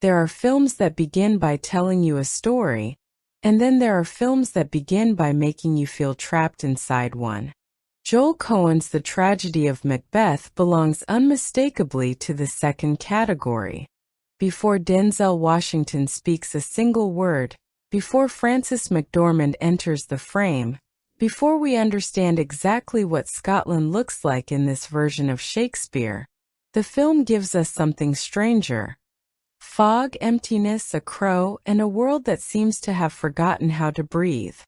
There are films that begin by telling you a story, and then there are films that begin by making you feel trapped inside one. Joel Coen's The Tragedy of Macbeth belongs unmistakably to the second category. Before Denzel Washington speaks a single word, before Frances McDormand enters the frame, before we understand exactly what Scotland looks like in this version of Shakespeare, the film gives us something stranger. Fog, emptiness, a crow, and a world that seems to have forgotten how to breathe.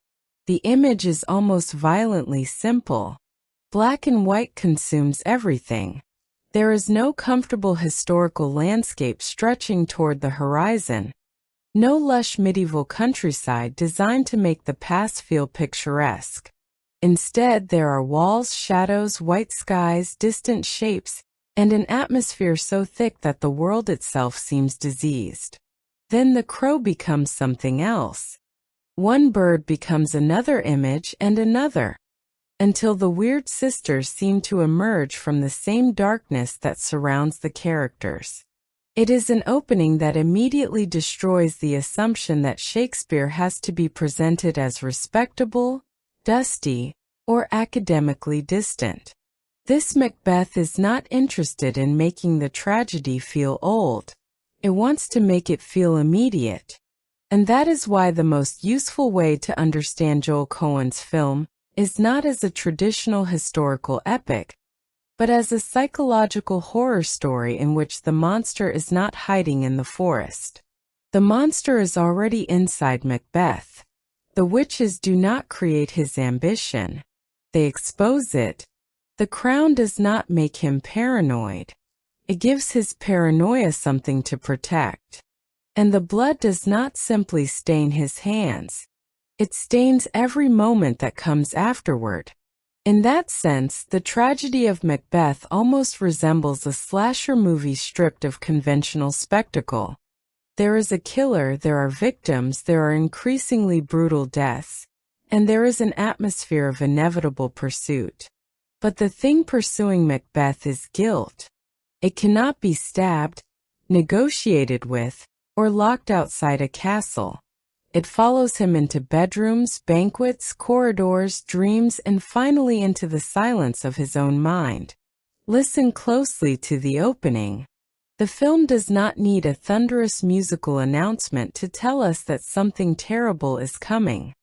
The image is almost violently simple. Black and white consumes everything. There is no comfortable historical landscape stretching toward the horizon. No lush medieval countryside designed to make the past feel picturesque. Instead, there are walls, shadows, white skies, distant shapes, and an atmosphere so thick that the world itself seems diseased. Then the crow becomes something else. One bird becomes another image and another, until the weird sisters seem to emerge from the same darkness that surrounds the characters. It is an opening that immediately destroys the assumption that Shakespeare has to be presented as respectable, dusty, or academically distant. This Macbeth is not interested in making the tragedy feel old. It wants to make it feel immediate. And that is why the most useful way to understand Joel Coen's film is not as a traditional historical epic, but as a psychological horror story in which the monster is not hiding in the forest. The monster is already inside Macbeth. The witches do not create his ambition. They expose it. The crown does not make him paranoid. It gives his paranoia something to protect. And the blood does not simply stain his hands. It stains every moment that comes afterward. In that sense, the tragedy of Macbeth almost resembles a slasher movie stripped of conventional spectacle. There is a killer, there are victims, there are increasingly brutal deaths, and there is an atmosphere of inevitable pursuit. But the thing pursuing Macbeth is guilt. It cannot be stabbed, negotiated with, or locked outside a castle. It follows him into bedrooms, banquets, corridors, dreams, and finally into the silence of his own mind. Listen closely to the opening. The film does not need a thunderous musical announcement to tell us that something terrible is coming.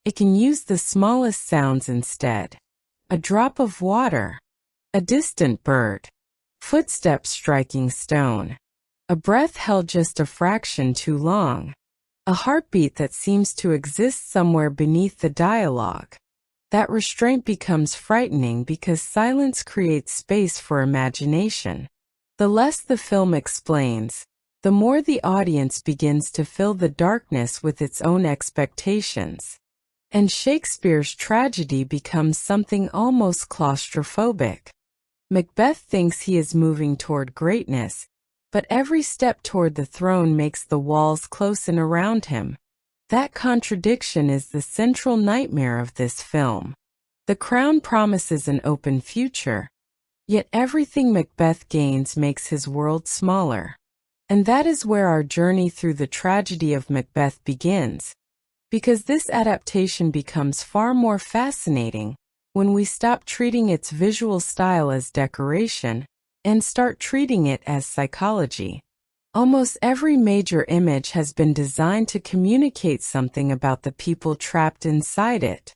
It can use the smallest sounds instead. A drop of water. A distant bird. Footsteps striking stone. A breath held just a fraction too long. A heartbeat that seems to exist somewhere beneath the dialogue. That restraint becomes frightening because silence creates space for imagination. The less the film explains, the more the audience begins to fill the darkness with its own expectations. And Shakespeare's tragedy becomes something almost claustrophobic. Macbeth thinks he is moving toward greatness, but every step toward the throne makes the walls close in around him. That contradiction is the central nightmare of this film. The crown promises an open future, yet everything Macbeth gains makes his world smaller. And that is where our journey through the tragedy of Macbeth begins, because this adaptation becomes far more fascinating when we stop treating its visual style as decoration and start treating it as psychology. Almost every major image has been designed to communicate something about the people trapped inside it.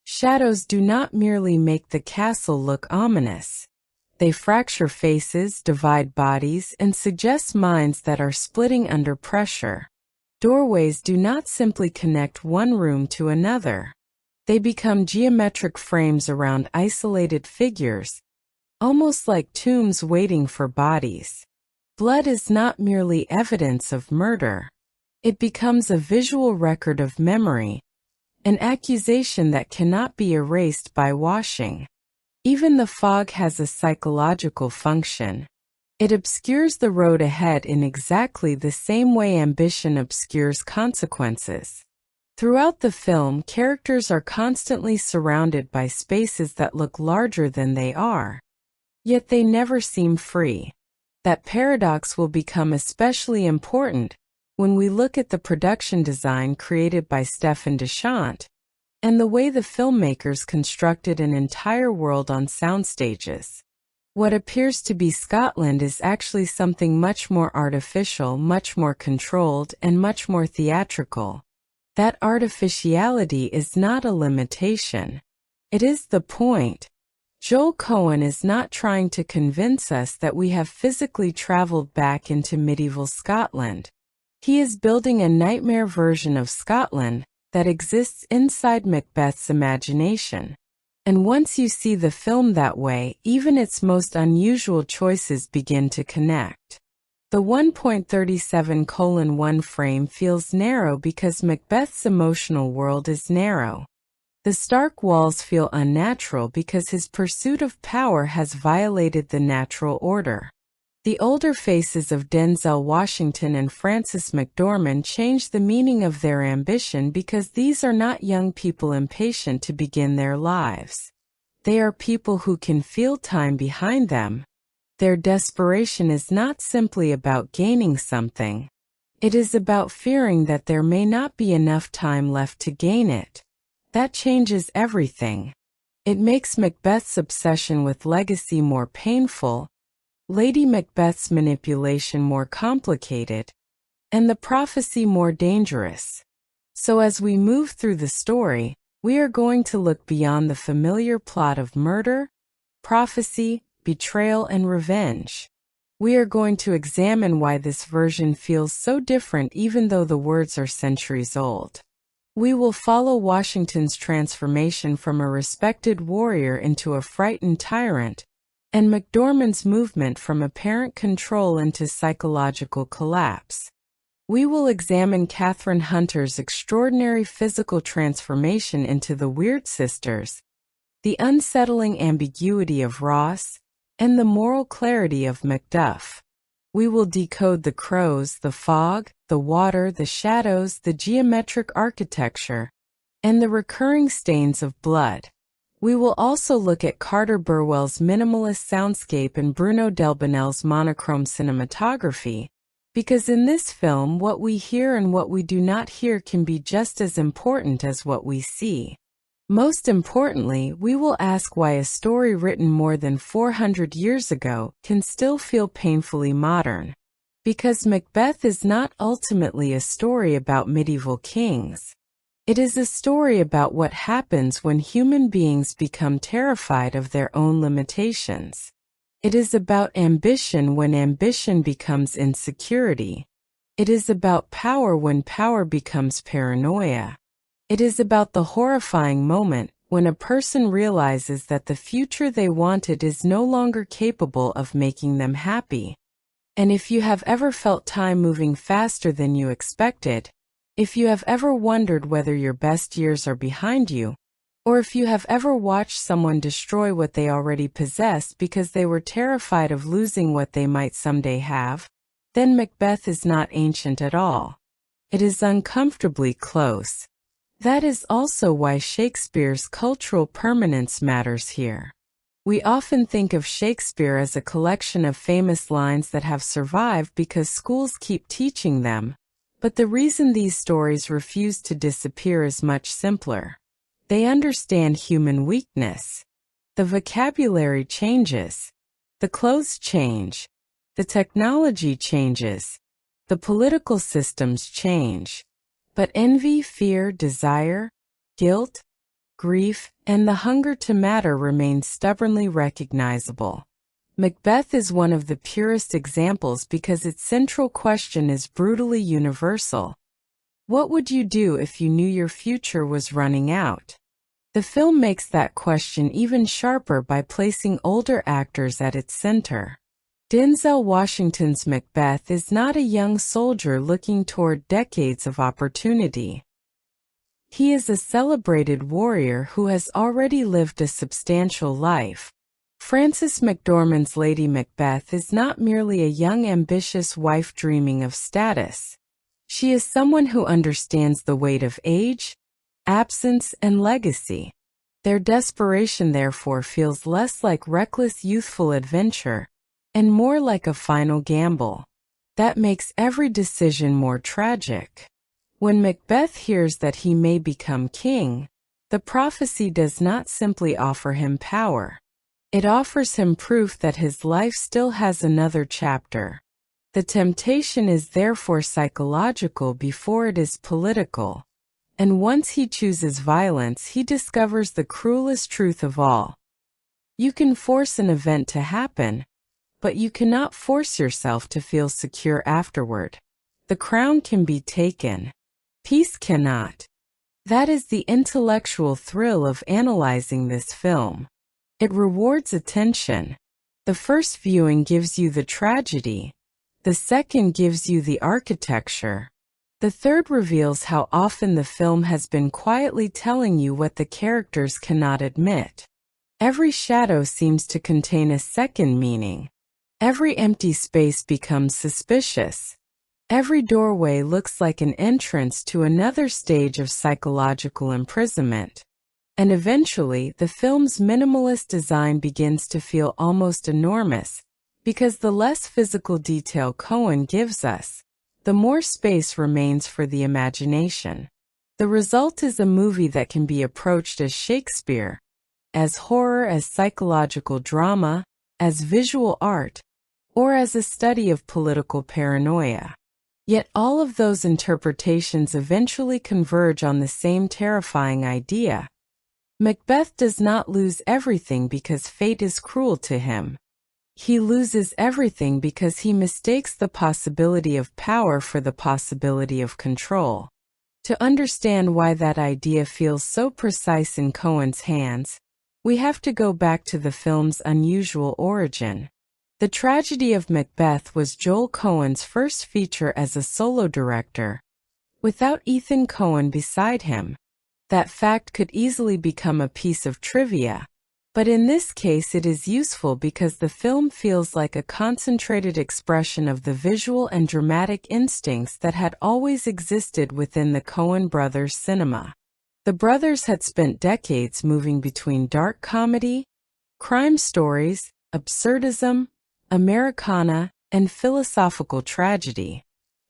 Shadows do not merely make the castle look ominous. They fracture faces, divide bodies, and suggest minds that are splitting under pressure. Doorways do not simply connect one room to another. They become geometric frames around isolated figures, almost like tombs waiting for bodies. Blood is not merely evidence of murder. It becomes a visual record of memory, an accusation that cannot be erased by washing. Even the fog has a psychological function. It obscures the road ahead in exactly the same way ambition obscures consequences. Throughout the film, characters are constantly surrounded by spaces that look larger than they are. Yet they never seem free. That paradox will become especially important When we look at the production design created by Stephen Deschamps, and the way the filmmakers constructed an entire world on sound stages, what appears to be Scotland is actually something much more artificial, much more controlled, and much more theatrical. That artificiality is not a limitation. It is the point. Joel Cohen is not trying to convince us that we have physically traveled back into medieval Scotland. He is building a nightmare version of Scotland that exists inside Macbeth's imagination. And once you see the film that way, even its most unusual choices begin to connect. The 1.37:1 frame feels narrow because Macbeth's emotional world is narrow. The stark walls feel unnatural because his pursuit of power has violated the natural order. The older faces of Denzel Washington and Frances McDormand change the meaning of their ambition because these are not young people impatient to begin their lives. They are people who can feel time behind them. Their desperation is not simply about gaining something. It is about fearing that there may not be enough time left to gain it. That changes everything. It makes Macbeth's obsession with legacy more painful, Lady Macbeth's manipulation more complicated, and the prophecy more dangerous. So as we move through the story, we are going to look beyond the familiar plot of murder, prophecy, betrayal, and revenge. We are going to examine why this version feels so different even though the words are centuries old. We will follow Washington's transformation from a respected warrior into a frightened tyrant, and McDormand's movement from apparent control into psychological collapse. We will examine Kathryn Hunter's extraordinary physical transformation into the Weird Sisters, the unsettling ambiguity of Ross, and the moral clarity of Macduff. We will decode the crows, the fog, the water, the shadows, the geometric architecture, and the recurring stains of blood. We will also look at Carter Burwell's minimalist soundscape and Bruno Delbonnel's monochrome cinematography, because in this film what we hear and what we do not hear can be just as important as what we see. Most importantly, we will ask why a story written more than 400 years ago can still feel painfully modern. Because Macbeth is not ultimately a story about medieval kings. It is a story about what happens when human beings become terrified of their own limitations. It is about ambition when ambition becomes insecurity. It is about power when power becomes paranoia. It is about the horrifying moment when a person realizes that the future they wanted is no longer capable of making them happy. And if you have ever felt time moving faster than you expected, if you have ever wondered whether your best years are behind you, or if you have ever watched someone destroy what they already possessed because they were terrified of losing what they might someday have, then Macbeth is not ancient at all. It is uncomfortably close. That is also why Shakespeare's cultural permanence matters here. We often think of Shakespeare as a collection of famous lines that have survived because schools keep teaching them, but the reason these stories refuse to disappear is much simpler. They understand human weakness. The vocabulary changes. The clothes change. The technology changes. The political systems change. But envy, fear, desire, guilt, grief, and the hunger to matter remain stubbornly recognizable. Macbeth is one of the purest examples because its central question is brutally universal. What would you do if you knew your future was running out? The film makes that question even sharper by placing older actors at its center. Denzel Washington's Macbeth is not a young soldier looking toward decades of opportunity. He is a celebrated warrior who has already lived a substantial life. Frances McDormand's Lady Macbeth is not merely a young ambitious wife dreaming of status. She is someone who understands the weight of age, absence, and legacy. Their desperation therefore feels less like reckless youthful adventure, and more like a final gamble. That makes every decision more tragic. When Macbeth hears that he may become king, the prophecy does not simply offer him power. It offers him proof that his life still has another chapter. The temptation is therefore psychological before it is political. And once he chooses violence, he discovers the cruelest truth of all. You can force an event to happen, but you cannot force yourself to feel secure afterward. The crown can be taken. Peace cannot. That is the intellectual thrill of analyzing this film. It rewards attention. The first viewing gives you the tragedy. The second gives you the architecture. The third reveals how often the film has been quietly telling you what the characters cannot admit. Every shadow seems to contain a second meaning. Every empty space becomes suspicious. Every doorway looks like an entrance to another stage of psychological imprisonment. And eventually, the film's minimalist design begins to feel almost enormous, because the less physical detail Coen gives us, the more space remains for the imagination. The result is a movie that can be approached as Shakespeare, as horror, as psychological drama, as visual art, or as a study of political paranoia. Yet all of those interpretations eventually converge on the same terrifying idea. Macbeth does not lose everything because fate is cruel to him. He loses everything because he mistakes the possibility of power for the possibility of control. To understand why that idea feels so precise in Coen's hands, we have to go back to the film's unusual origin. The Tragedy of Macbeth was Joel Coen's first feature as a solo director. Without Ethan Coen beside him, that fact could easily become a piece of trivia. But in this case it is useful because the film feels like a concentrated expression of the visual and dramatic instincts that had always existed within the Coen brothers' cinema. The brothers had spent decades moving between dark comedy, crime stories, absurdism, Americana, and philosophical tragedy.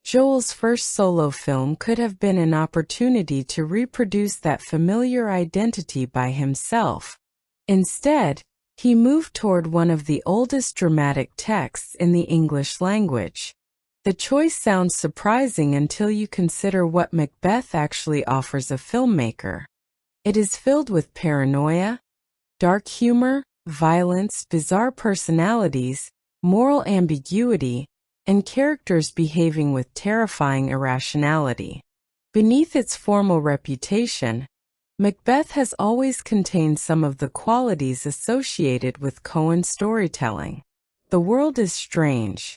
Joel's first solo film could have been an opportunity to reproduce that familiar identity by himself. Instead, he moved toward one of the oldest dramatic texts in the English language. The choice sounds surprising until you consider what Macbeth actually offers a filmmaker. It is filled with paranoia, dark humor, violence, bizarre personalities, moral ambiguity, and characters behaving with terrifying irrationality. Beneath its formal reputation, Macbeth has always contained some of the qualities associated with Coen's storytelling. The world is strange.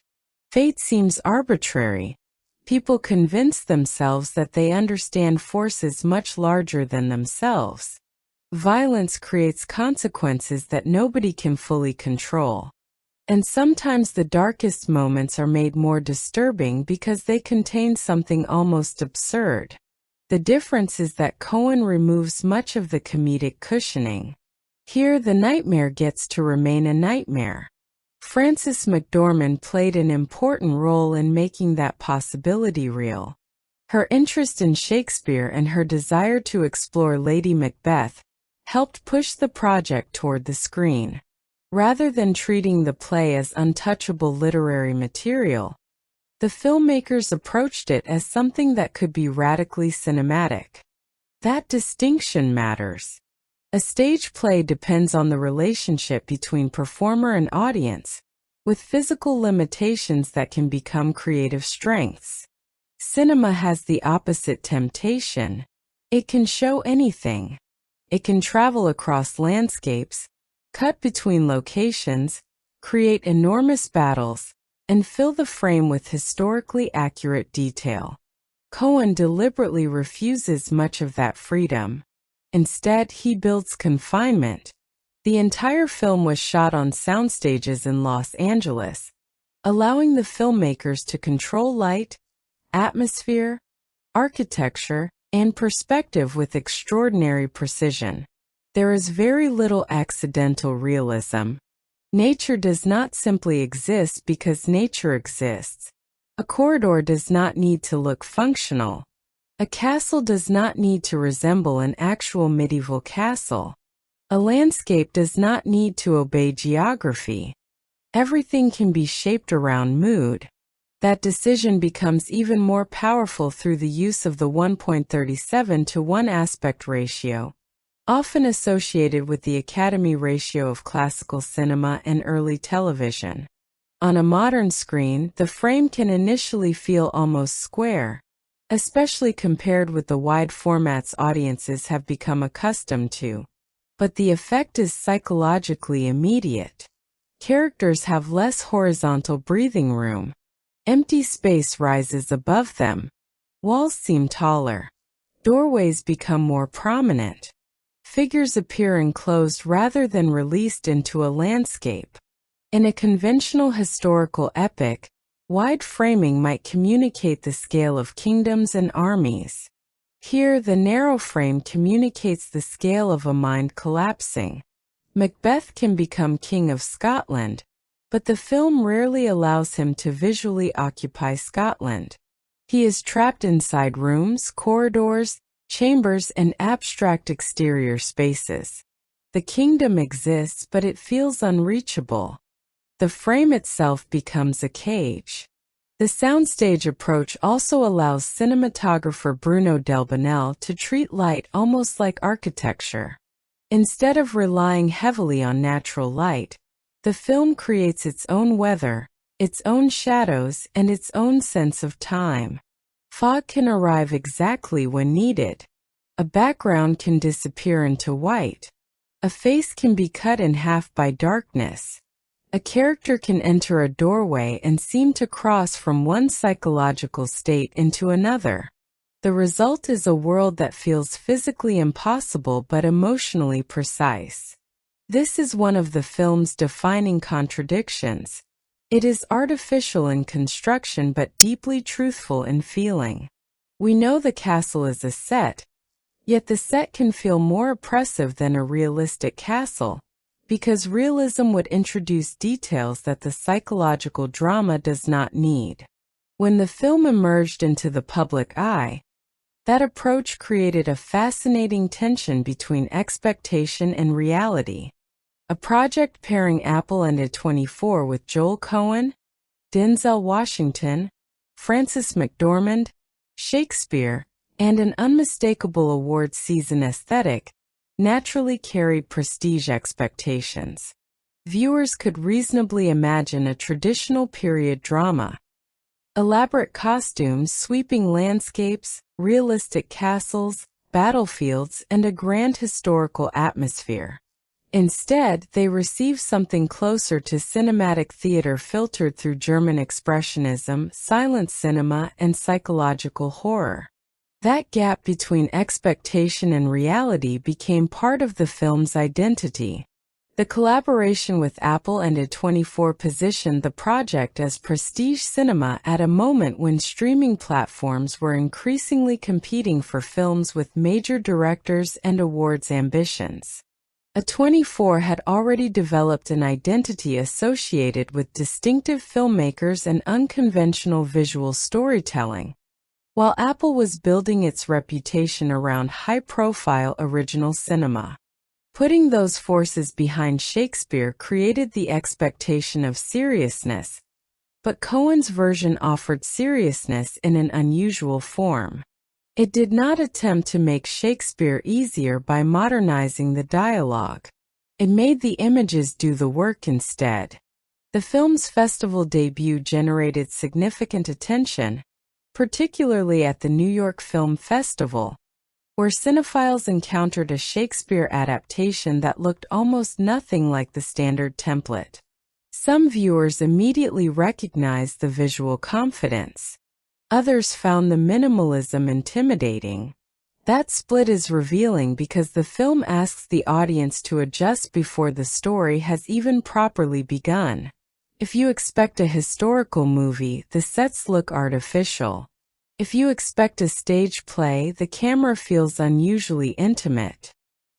Fate seems arbitrary. People convince themselves that they understand forces much larger than themselves. Violence creates consequences that nobody can fully control. And sometimes the darkest moments are made more disturbing because they contain something almost absurd. The difference is that Coen removes much of the comedic cushioning. Here the nightmare gets to remain a nightmare. Frances McDormand played an important role in making that possibility real. Her interest in Shakespeare and her desire to explore Lady Macbeth helped push the project toward the screen. Rather than treating the play as untouchable literary material, the filmmakers approached it as something that could be radically cinematic. That distinction matters. A stage play depends on the relationship between performer and audience, with physical limitations that can become creative strengths. Cinema has the opposite temptation. It can show anything. It can travel across landscapes, cut between locations, create enormous battles, and fill the frame with historically accurate detail. Coen deliberately refuses much of that freedom. Instead, he builds confinement. The entire film was shot on soundstages in Los Angeles, allowing the filmmakers to control light, atmosphere, architecture, and perspective with extraordinary precision. There is very little accidental realism. Nature does not simply exist because nature exists. A corridor does not need to look functional. A castle does not need to resemble an actual medieval castle. A landscape does not need to obey geography. Everything can be shaped around mood. That decision becomes even more powerful through the use of the 1.37 to 1 aspect ratio, often associated with the Academy ratio of classical cinema and early television. On a modern screen, the frame can initially feel almost square, especially compared with the wide formats audiences have become accustomed to. But the effect is psychologically immediate. Characters have less horizontal breathing room. Empty space rises above them. Walls seem taller. Doorways become more prominent. Figures appear enclosed rather than released into a landscape. In a conventional historical epic, wide framing might communicate the scale of kingdoms and armies. Here, the narrow frame communicates the scale of a mind collapsing. Macbeth can become King of Scotland, but the film rarely allows him to visually occupy Scotland. He is trapped inside rooms, corridors, chambers, and abstract exterior spaces. The kingdom exists, but it feels unreachable. The frame itself becomes a cage. The soundstage approach also allows cinematographer Bruno Delbonnel to treat light almost like architecture. Instead of relying heavily on natural light, the film creates its own weather, its own shadows, and its own sense of time. Fog can arrive exactly when needed. A background can disappear into white. A face can be cut in half by darkness. A character can enter a doorway and seem to cross from one psychological state into another. The result is a world that feels physically impossible but emotionally precise. This is one of the film's defining contradictions. It is artificial in construction but deeply truthful in feeling. We know the castle is a set, yet the set can feel more oppressive than a realistic castle, because realism would introduce details that the psychological drama does not need. When the film emerged into the public eye, that approach created a fascinating tension between expectation and reality. A project pairing Apple and A24 with Joel Coen, Denzel Washington, Frances McDormand, Shakespeare, and an unmistakable award season aesthetic naturally carried prestige expectations. Viewers could reasonably imagine a traditional period drama. Elaborate costumes, sweeping landscapes, realistic castles, battlefields, and a grand historical atmosphere. Instead, they received something closer to cinematic theater filtered through German expressionism, silent cinema, and psychological horror. That gap between expectation and reality became part of the film's identity. The collaboration with Apple and A24 positioned the project as prestige cinema at a moment when streaming platforms were increasingly competing for films with major directors and awards ambitions. A24 had already developed an identity associated with distinctive filmmakers and unconventional visual storytelling, while Apple was building its reputation around high-profile original cinema. Putting those forces behind Shakespeare created the expectation of seriousness, but Coen's version offered seriousness in an unusual form. It did not attempt to make Shakespeare easier by modernizing the dialogue. It made the images do the work instead. The film's festival debut generated significant attention, particularly at the New York Film Festival, where cinephiles encountered a Shakespeare adaptation that looked almost nothing like the standard template. Some viewers immediately recognized the visual confidence. Others found the minimalism intimidating. That split is revealing because the film asks the audience to adjust before the story has even properly begun. If you expect a historical movie, the sets look artificial. If you expect a stage play, the camera feels unusually intimate.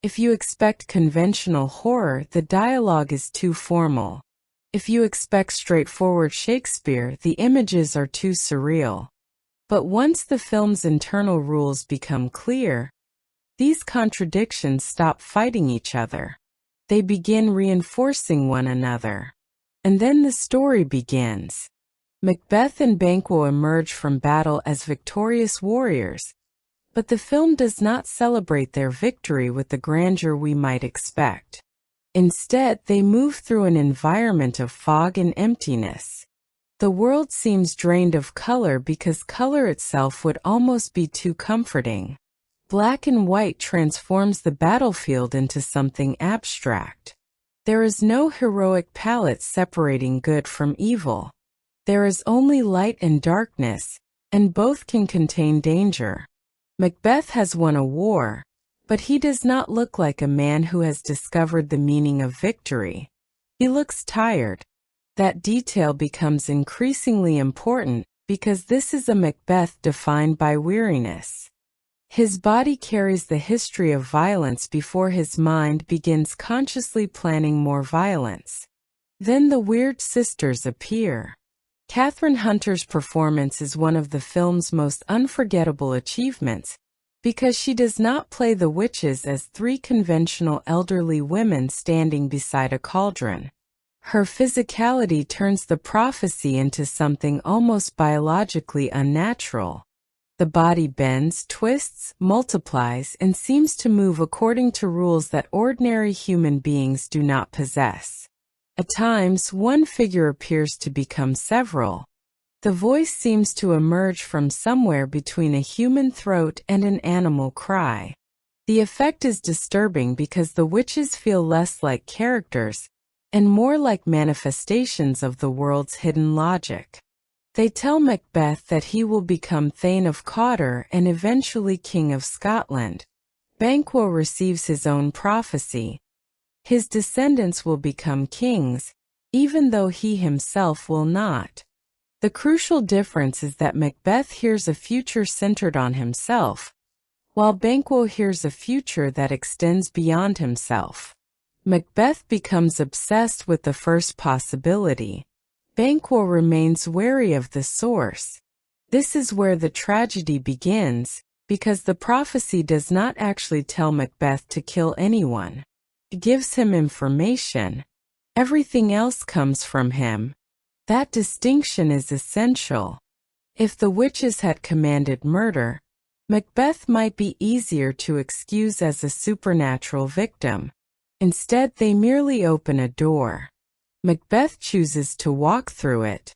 If you expect conventional horror, the dialogue is too formal. If you expect straightforward Shakespeare, the images are too surreal. But once the film's internal rules become clear, these contradictions stop fighting each other. They begin reinforcing one another. And then the story begins. Macbeth and Banquo emerge from battle as victorious warriors, but the film does not celebrate their victory with the grandeur we might expect. Instead, they move through an environment of fog and emptiness. The world seems drained of color because color itself would almost be too comforting. Black and white transforms the battlefield into something abstract. There is no heroic palette separating good from evil. There is only light and darkness, and both can contain danger. Macbeth has won a war, but he does not look like a man who has discovered the meaning of victory. He looks tired. That detail becomes increasingly important because this is a Macbeth defined by weariness. His body carries the history of violence before his mind begins consciously planning more violence. Then the weird sisters appear. Kathryn Hunter's performance is one of the film's most unforgettable achievements because she does not play the witches as three conventional elderly women standing beside a cauldron. Her physicality turns the prophecy into something almost biologically unnatural. The body bends, twists, multiplies, and seems to move according to rules that ordinary human beings do not possess. At times, one figure appears to become several. The voice seems to emerge from somewhere between a human throat and an animal cry. The effect is disturbing because the witches feel less like characters and more like manifestations of the world's hidden logic. They tell Macbeth that he will become Thane of Cawdor and eventually King of Scotland. Banquo receives his own prophecy. His descendants will become kings, even though he himself will not. The crucial difference is that Macbeth hears a future centered on himself, while Banquo hears a future that extends beyond himself. Macbeth becomes obsessed with the first possibility. Banquo remains wary of the source. This is where the tragedy begins, because the prophecy does not actually tell Macbeth to kill anyone. It gives him information. Everything else comes from him. That distinction is essential. If the witches had commanded murder, Macbeth might be easier to excuse as a supernatural victim. Instead, they merely open a door. Macbeth chooses to walk through it.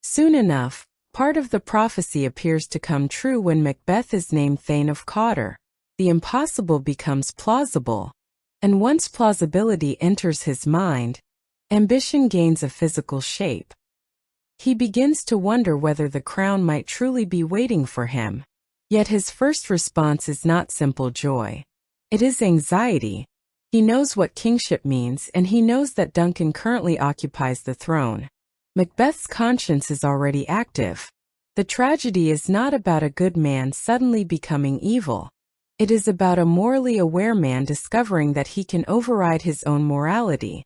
Soon enough, part of the prophecy appears to come true when Macbeth is named Thane of Cawdor. The impossible becomes plausible. And once plausibility enters his mind, ambition gains a physical shape. He begins to wonder whether the crown might truly be waiting for him. Yet his first response is not simple joy. It is anxiety. He knows what kingship means, and he knows that Duncan currently occupies the throne. Macbeth's conscience is already active. The tragedy is not about a good man suddenly becoming evil. It is about a morally aware man discovering that he can override his own morality.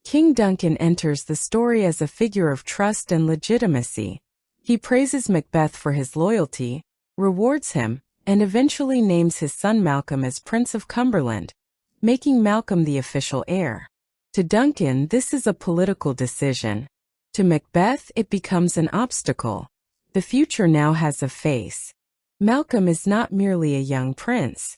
King Duncan enters the story as a figure of trust and legitimacy. He praises Macbeth for his loyalty, rewards him, and eventually names his son Malcolm as Prince of Cumberland, making Malcolm the official heir. To Duncan, this is a political decision. To Macbeth, it becomes an obstacle. The future now has a face. Malcolm is not merely a young prince.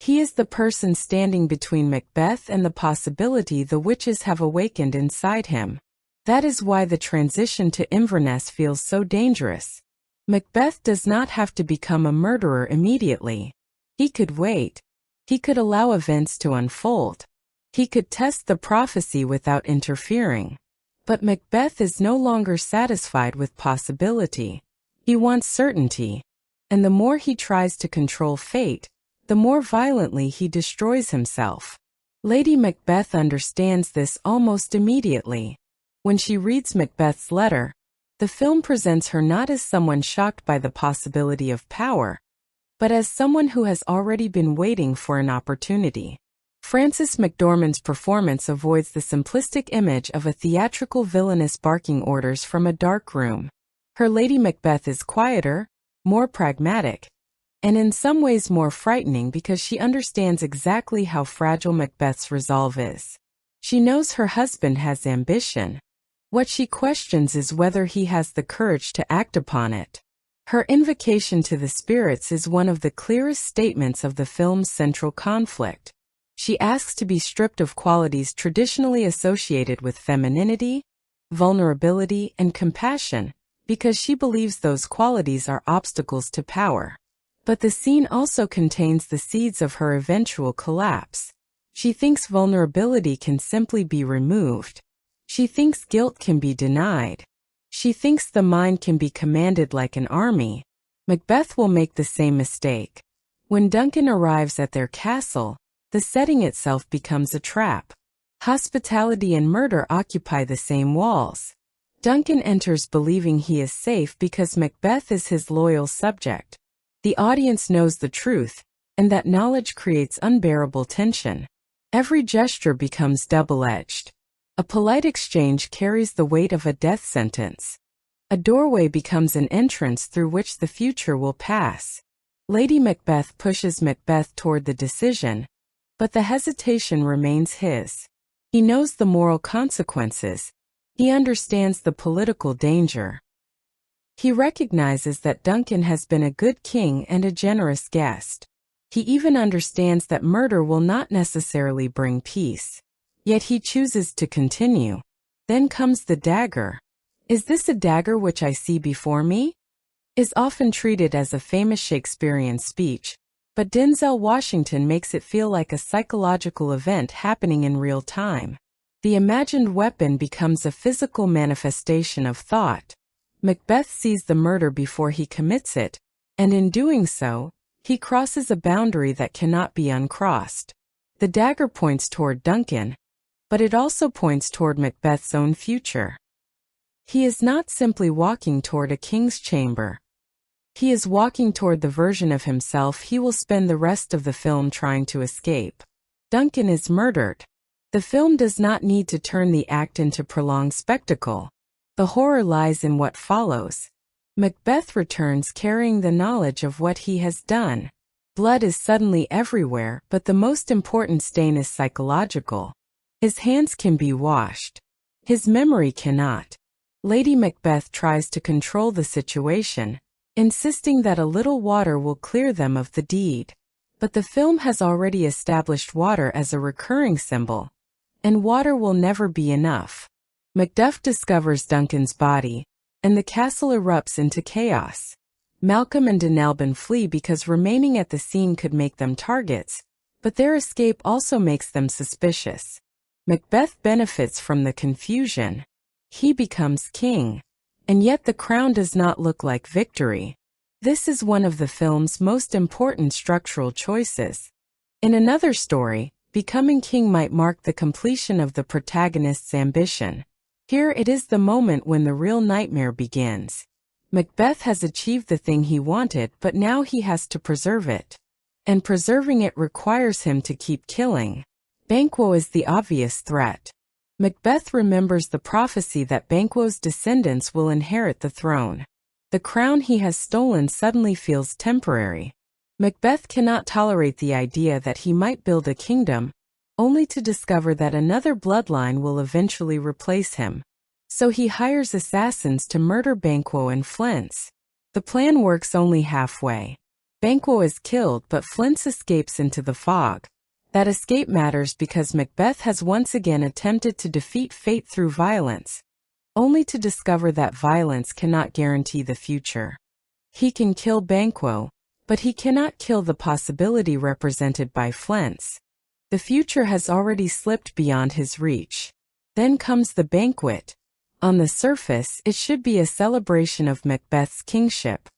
He is the person standing between Macbeth and the possibility the witches have awakened inside him. That is why the transition to Inverness feels so dangerous. Macbeth does not have to become a murderer immediately. He could wait. He could allow events to unfold. He could test the prophecy without interfering. But Macbeth is no longer satisfied with possibility. He wants certainty. And the more he tries to control fate, the more violently he destroys himself. Lady Macbeth understands this almost immediately. When she reads Macbeth's letter, the film presents her not as someone shocked by the possibility of power, but as someone who has already been waiting for an opportunity. Frances McDormand's performance avoids the simplistic image of a theatrical villainess barking orders from a dark room. Her Lady Macbeth is quieter, more pragmatic, and in some ways more frightening because she understands exactly how fragile Macbeth's resolve is. She knows her husband has ambition. What she questions is whether he has the courage to act upon it. Her invocation to the spirits is one of the clearest statements of the film's central conflict. She asks to be stripped of qualities traditionally associated with femininity, vulnerability, and compassion, because she believes those qualities are obstacles to power. But the scene also contains the seeds of her eventual collapse. She thinks vulnerability can simply be removed. She thinks guilt can be denied. She thinks the mind can be commanded like an army. Macbeth will make the same mistake. When Duncan arrives at their castle, the setting itself becomes a trap. Hospitality and murder occupy the same walls. Duncan enters believing he is safe because Macbeth is his loyal subject. The audience knows the truth, and that knowledge creates unbearable tension. Every gesture becomes double-edged. A polite exchange carries the weight of a death sentence. A doorway becomes an entrance through which the future will pass. Lady Macbeth pushes Macbeth toward the decision, but the hesitation remains his. He knows the moral consequences. He understands the political danger. He recognizes that Duncan has been a good king and a generous guest. He even understands that murder will not necessarily bring peace. Yet he chooses to continue. Then comes the dagger. "Is this a dagger which I see before me?" is often treated as a famous Shakespearean speech, but Denzel Washington makes it feel like a psychological event happening in real time. The imagined weapon becomes a physical manifestation of thought. Macbeth sees the murder before he commits it, and in doing so, he crosses a boundary that cannot be uncrossed. The dagger points toward Duncan, but it also points toward Macbeth's own future. He is not simply walking toward a king's chamber. He is walking toward the version of himself he will spend the rest of the film trying to escape. Duncan is murdered. The film does not need to turn the act into prolonged spectacle. The horror lies in what follows. Macbeth returns carrying the knowledge of what he has done. Blood is suddenly everywhere, but the most important stain is psychological. His hands can be washed. His memory cannot. Lady Macbeth tries to control the situation, insisting that a little water will clear them of the deed. But the film has already established water as a recurring symbol, and water will never be enough. Macduff discovers Duncan's body, and the castle erupts into chaos. Malcolm and Denelban flee because remaining at the scene could make them targets, but their escape also makes them suspicious. Macbeth benefits from the confusion. He becomes king, and yet the crown does not look like victory. This is one of the film's most important structural choices. In another story, becoming king might mark the completion of the protagonist's ambition. Here it is the moment when the real nightmare begins. Macbeth has achieved the thing he wanted, but now he has to preserve it. And preserving it requires him to keep killing. Banquo is the obvious threat. Macbeth remembers the prophecy that Banquo's descendants will inherit the throne. The crown he has stolen suddenly feels temporary. Macbeth cannot tolerate the idea that he might build a kingdom, only to discover that another bloodline will eventually replace him. So he hires assassins to murder Banquo and Flint's. The plan works only halfway. Banquo is killed, but Flint's escapes into the fog. That escape matters because Macbeth has once again attempted to defeat fate through violence, only to discover that violence cannot guarantee the future. He can kill Banquo, but he cannot kill the possibility represented by Flint's. The future has already slipped beyond his reach. Then comes the banquet. On the surface, it should be a celebration of Macbeth's kingship.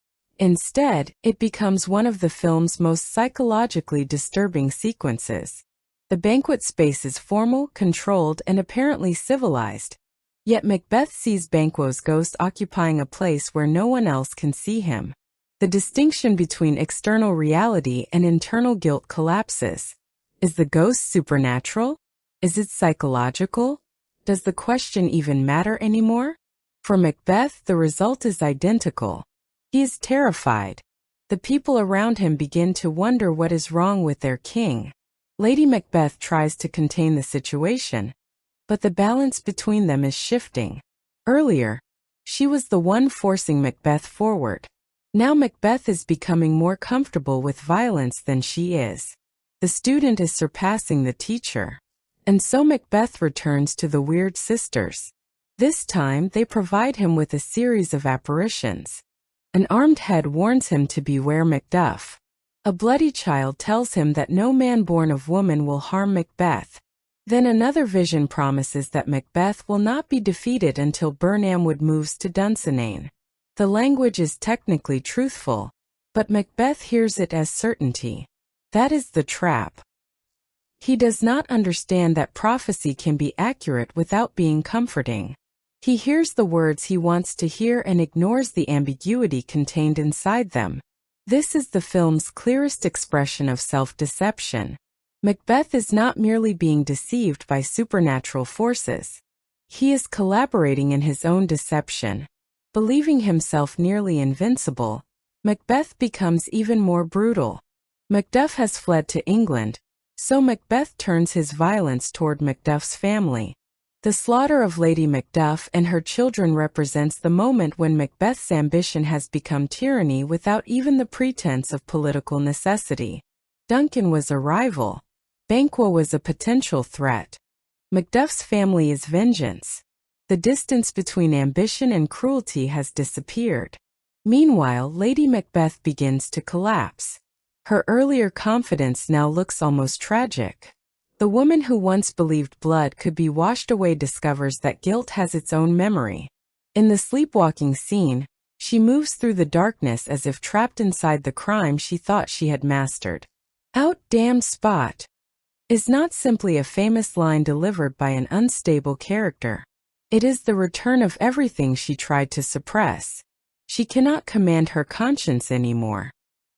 Instead, it becomes one of the film's most psychologically disturbing sequences. The banquet space is formal, controlled, and apparently civilized. Yet Macbeth sees Banquo's ghost occupying a place where no one else can see him. The distinction between external reality and internal guilt collapses. Is the ghost supernatural? Is it psychological? Does the question even matter anymore? For Macbeth, the result is identical. He is terrified. The people around him begin to wonder what is wrong with their king. Lady Macbeth tries to contain the situation, but the balance between them is shifting. Earlier, she was the one forcing Macbeth forward. Now Macbeth is becoming more comfortable with violence than she is. The student is surpassing the teacher. And so Macbeth returns to the Weird Sisters. This time, they provide him with a series of apparitions. An armed head warns him to beware Macduff. A bloody child tells him that no man born of woman will harm Macbeth. Then another vision promises that Macbeth will not be defeated until Birnamwood moves to Dunsinane. The language is technically truthful, but Macbeth hears it as certainty. That is the trap. He does not understand that prophecy can be accurate without being comforting. He hears the words he wants to hear and ignores the ambiguity contained inside them. This is the film's clearest expression of self-deception. Macbeth is not merely being deceived by supernatural forces. He is collaborating in his own deception. Believing himself nearly invincible, Macbeth becomes even more brutal. Macduff has fled to England, so Macbeth turns his violence toward Macduff's family. The slaughter of Lady Macduff and her children represents the moment when Macbeth's ambition has become tyranny without even the pretense of political necessity. Duncan was a rival. Banquo was a potential threat. Macduff's family is vengeance. The distance between ambition and cruelty has disappeared. Meanwhile, Lady Macbeth begins to collapse. Her earlier confidence now looks almost tragic. The woman who once believed blood could be washed away discovers that guilt has its own memory. In the sleepwalking scene, she moves through the darkness as if trapped inside the crime she thought she had mastered. "Out, damned spot," is not simply a famous line delivered by an unstable character. It is the return of everything she tried to suppress. She cannot command her conscience anymore.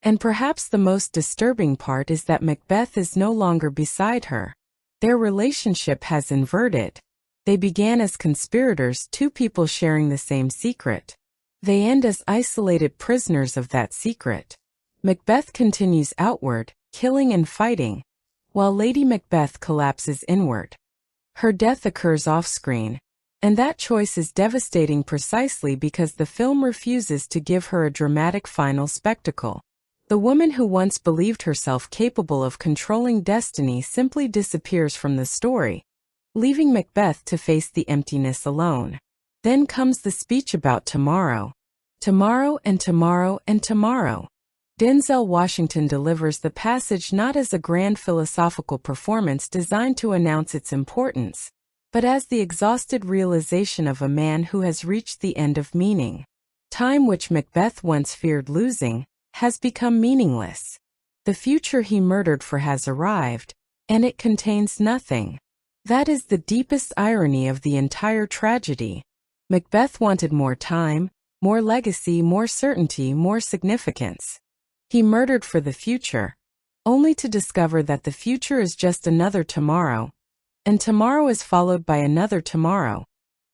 And perhaps the most disturbing part is that Macbeth is no longer beside her. Their relationship has inverted. They began as conspirators, two people sharing the same secret. They end as isolated prisoners of that secret. Macbeth continues outward, killing and fighting, while Lady Macbeth collapses inward. Her death occurs off-screen, and that choice is devastating precisely because the film refuses to give her a dramatic final spectacle. The woman who once believed herself capable of controlling destiny simply disappears from the story, leaving Macbeth to face the emptiness alone. Then comes the speech about tomorrow. Tomorrow and tomorrow and tomorrow. Denzel Washington delivers the passage not as a grand philosophical performance designed to announce its importance, but as the exhausted realization of a man who has reached the end of meaning. Time, which Macbeth once feared losing, has become meaningless. The future he murdered for has arrived, and it contains nothing. That is the deepest irony of the entire tragedy. Macbeth wanted more time, more legacy, more certainty, more significance. He murdered for the future, only to discover that the future is just another tomorrow, and tomorrow is followed by another tomorrow,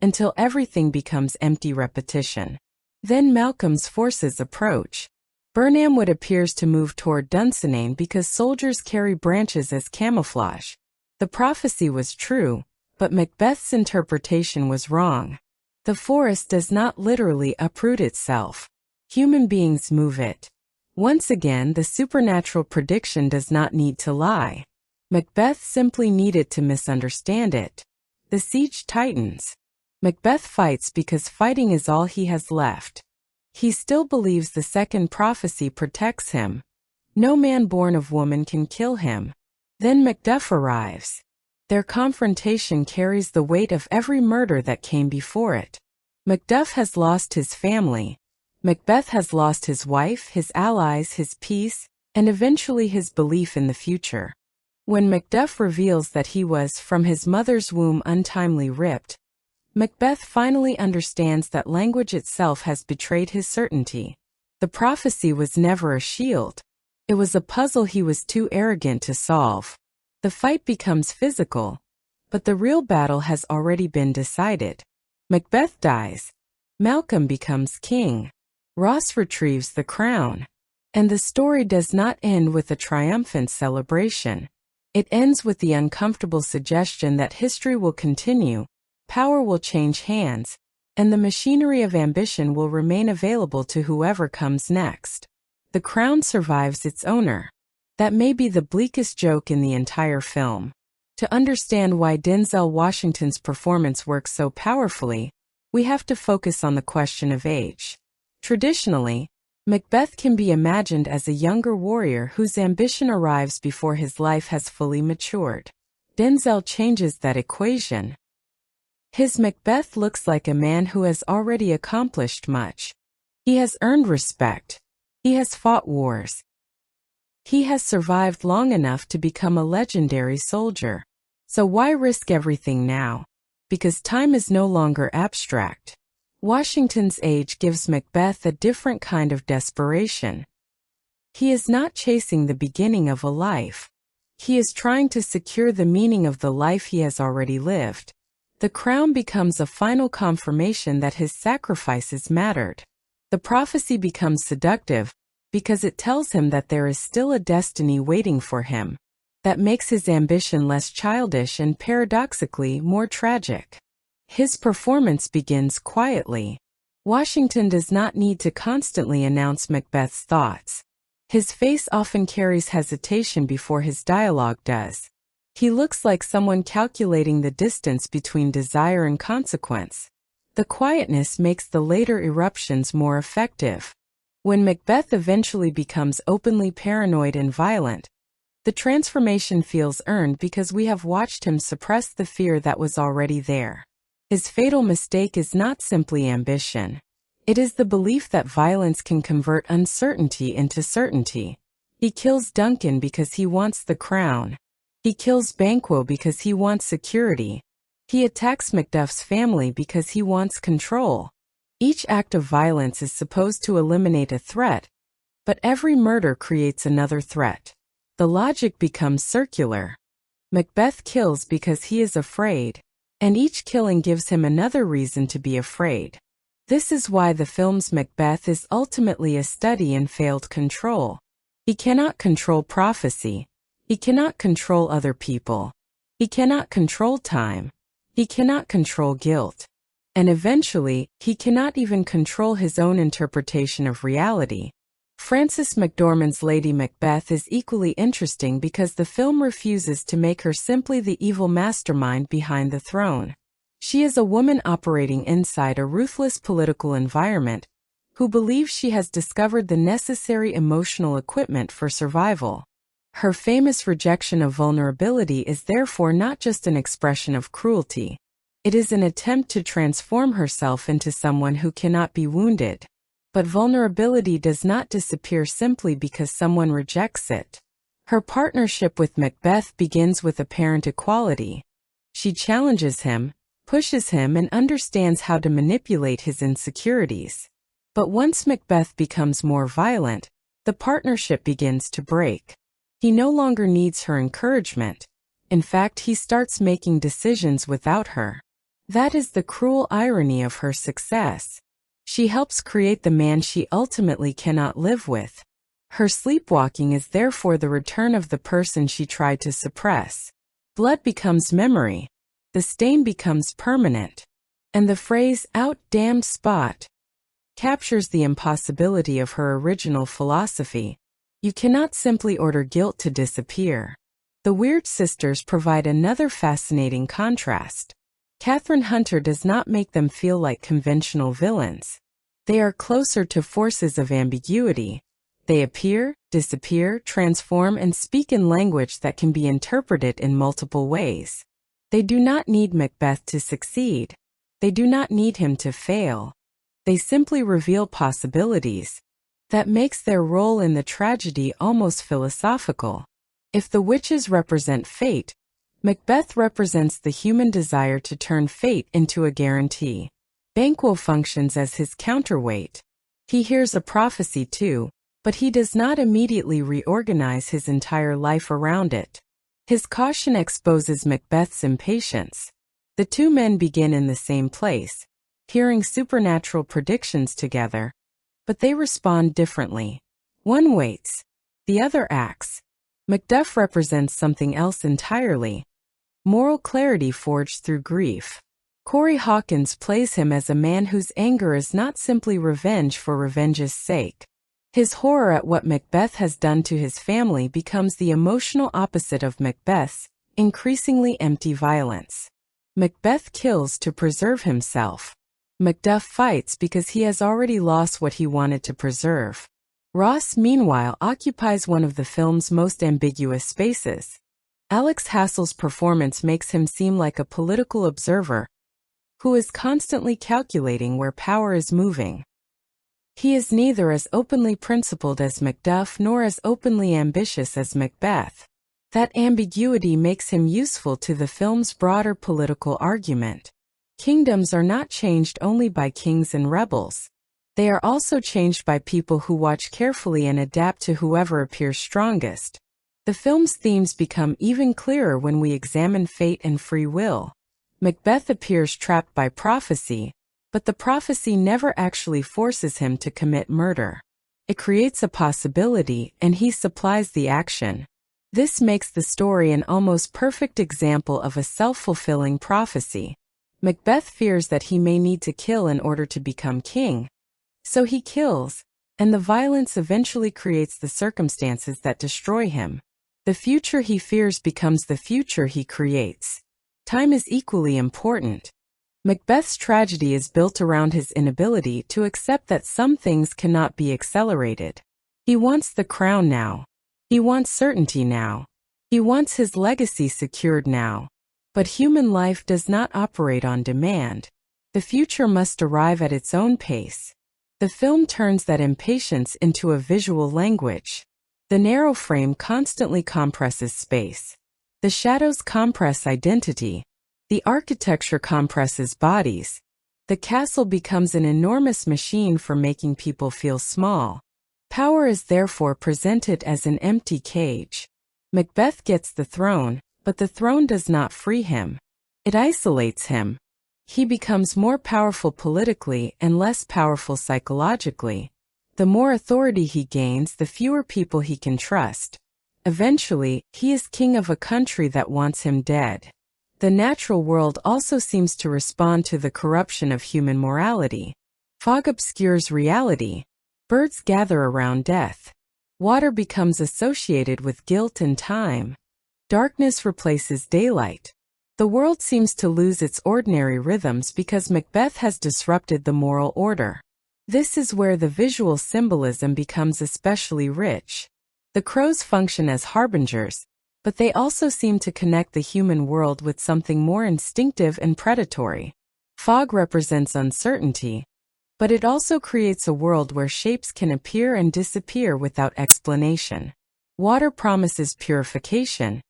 until everything becomes empty repetition. Then Malcolm's forces approach. Birnamwood appears to move toward Dunsinane because soldiers carry branches as camouflage. The prophecy was true, but Macbeth's interpretation was wrong. The forest does not literally uproot itself. Human beings move it. Once again, the supernatural prediction does not need to lie. Macbeth simply needed to misunderstand it. The siege tightens. Macbeth fights because fighting is all he has left. He still believes the second prophecy protects him. No man born of woman can kill him. Then Macduff arrives. Their confrontation carries the weight of every murder that came before it. Macduff has lost his family. Macbeth has lost his wife, his allies, his peace, and eventually his belief in the future. When Macduff reveals that he was, from his mother's womb, untimely ripped, Macbeth finally understands that language itself has betrayed his certainty. The prophecy was never a shield. It was a puzzle he was too arrogant to solve. The The fight becomes physical, but the real battle has already been decided. Macbeth dies. Malcolm becomes king. Ross retrieves the crown. And the story does not end with a triumphant celebration. It ends with the uncomfortable suggestion that history will continue, power will change hands, and the machinery of ambition will remain available to whoever comes next. The crown survives its owner. That may be the bleakest joke in the entire film. To understand why Denzel Washington's performance works so powerfully, we have to focus on the question of age. Traditionally, Macbeth can be imagined as a younger warrior whose ambition arrives before his life has fully matured. Denzel changes that equation. His Macbeth looks like a man who has already accomplished much. He has earned respect. He has fought wars. He has survived long enough to become a legendary soldier. So why risk everything now? Because time is no longer abstract. Washington's age gives Macbeth a different kind of desperation. He is not chasing the beginning of a life. He is trying to secure the meaning of the life he has already lived. The crown becomes a final confirmation that his sacrifices mattered. The prophecy becomes seductive because it tells him that there is still a destiny waiting for him. That makes his ambition less childish and paradoxically more tragic. His performance begins quietly. Washington does not need to constantly announce Macbeth's thoughts. His face often carries hesitation before his dialogue does. He looks like someone calculating the distance between desire and consequence. The quietness makes the later eruptions more effective. When Macbeth eventually becomes openly paranoid and violent, the transformation feels earned because we have watched him suppress the fear that was already there. His fatal mistake is not simply ambition. It is the belief that violence can convert uncertainty into certainty. He kills Duncan because he wants the crown. He kills Banquo because he wants security. He attacks Macduff's family because he wants control. Each act of violence is supposed to eliminate a threat, but every murder creates another threat. The logic becomes circular. Macbeth kills because he is afraid, and each killing gives him another reason to be afraid. This is why the film's Macbeth is ultimately a study in failed control. He cannot control prophecy. He cannot control other people. He cannot control time. He cannot control guilt. And eventually, he cannot even control his own interpretation of reality. Frances McDormand's Lady Macbeth is equally interesting because the film refuses to make her simply the evil mastermind behind the throne. She is a woman operating inside a ruthless political environment who believes she has discovered the necessary emotional equipment for survival. Her famous rejection of vulnerability is therefore not just an expression of cruelty. It is an attempt to transform herself into someone who cannot be wounded. But vulnerability does not disappear simply because someone rejects it. Her partnership with Macbeth begins with apparent equality. She challenges him, pushes him, and understands how to manipulate his insecurities. But once Macbeth becomes more violent, the partnership begins to break. He no longer needs her encouragement. In fact, he starts making decisions without her. That is the cruel irony of her success. She helps create the man she ultimately cannot live with. Her sleepwalking is therefore the return of the person she tried to suppress. Blood becomes memory. The stain becomes permanent. And the phrase, "out damned spot," captures the impossibility of her original philosophy. You cannot simply order guilt to disappear. The Weird Sisters provide another fascinating contrast. Kathryn Hunter does not make them feel like conventional villains. They are closer to forces of ambiguity. They appear, disappear, transform, and speak in language that can be interpreted in multiple ways. They do not need Macbeth to succeed. They do not need him to fail. They simply reveal possibilities. That makes their role in the tragedy almost philosophical. If the witches represent fate, Macbeth represents the human desire to turn fate into a guarantee. Banquo functions as his counterweight. He hears a prophecy too, but he does not immediately reorganize his entire life around it. His caution exposes Macbeth's impatience. The two men begin in the same place, hearing supernatural predictions together, but they respond differently. One waits, the other acts. Macbeth represents something else entirely: moral clarity forged through grief. Corey Hawkins plays him as a man whose anger is not simply revenge for revenge's sake. His horror at what Macbeth has done to his family becomes the emotional opposite of Macbeth's increasingly empty violence. Macbeth kills to preserve himself. Macduff fights because he has already lost what he wanted to preserve. Ross, meanwhile, occupies one of the film's most ambiguous spaces. Alex Hassel's performance makes him seem like a political observer who is constantly calculating where power is moving. He is neither as openly principled as Macduff nor as openly ambitious as Macbeth. That ambiguity makes him useful to the film's broader political argument. Kingdoms are not changed only by kings and rebels. They are also changed by people who watch carefully and adapt to whoever appears strongest. The film's themes become even clearer when we examine fate and free will. Macbeth appears trapped by prophecy, but the prophecy never actually forces him to commit murder. It creates a possibility, and he supplies the action. This makes the story an almost perfect example of a self-fulfilling prophecy. Macbeth fears that he may need to kill in order to become king. So he kills, and the violence eventually creates the circumstances that destroy him. The future he fears becomes the future he creates. Time is equally important. Macbeth's tragedy is built around his inability to accept that some things cannot be accelerated. He wants the crown now. He wants certainty now. He wants his legacy secured now. But human life does not operate on demand. The future must arrive at its own pace. The film turns that impatience into a visual language. The narrow frame constantly compresses space. The shadows compress identity. The architecture compresses bodies. The castle becomes an enormous machine for making people feel small. Power is therefore presented as an empty cage. Macbeth gets the throne, but the throne does not free him. It isolates him. He becomes more powerful politically and less powerful psychologically. The more authority he gains, the fewer people he can trust. Eventually, he is king of a country that wants him dead. The natural world also seems to respond to the corruption of human morality. Fog obscures reality. Birds gather around death. Water becomes associated with guilt and time. Darkness replaces daylight. The world seems to lose its ordinary rhythms because Macbeth has disrupted the moral order. This is where the visual symbolism becomes especially rich. The crows function as harbingers, but they also seem to connect the human world with something more instinctive and predatory. Fog represents uncertainty, but it also creates a world where shapes can appear and disappear without explanation. Water promises purification,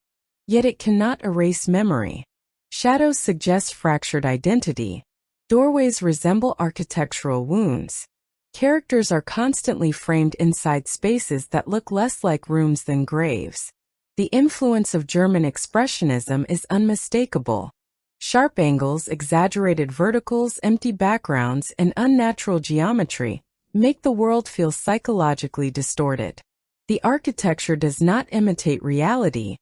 yet it cannot erase memory. Shadows suggest fractured identity. Doorways resemble architectural wounds. Characters are constantly framed inside spaces that look less like rooms than graves. The influence of German expressionism is unmistakable. Sharp angles, exaggerated verticals, empty backgrounds, and unnatural geometry make the world feel psychologically distorted. The architecture does not imitate reality.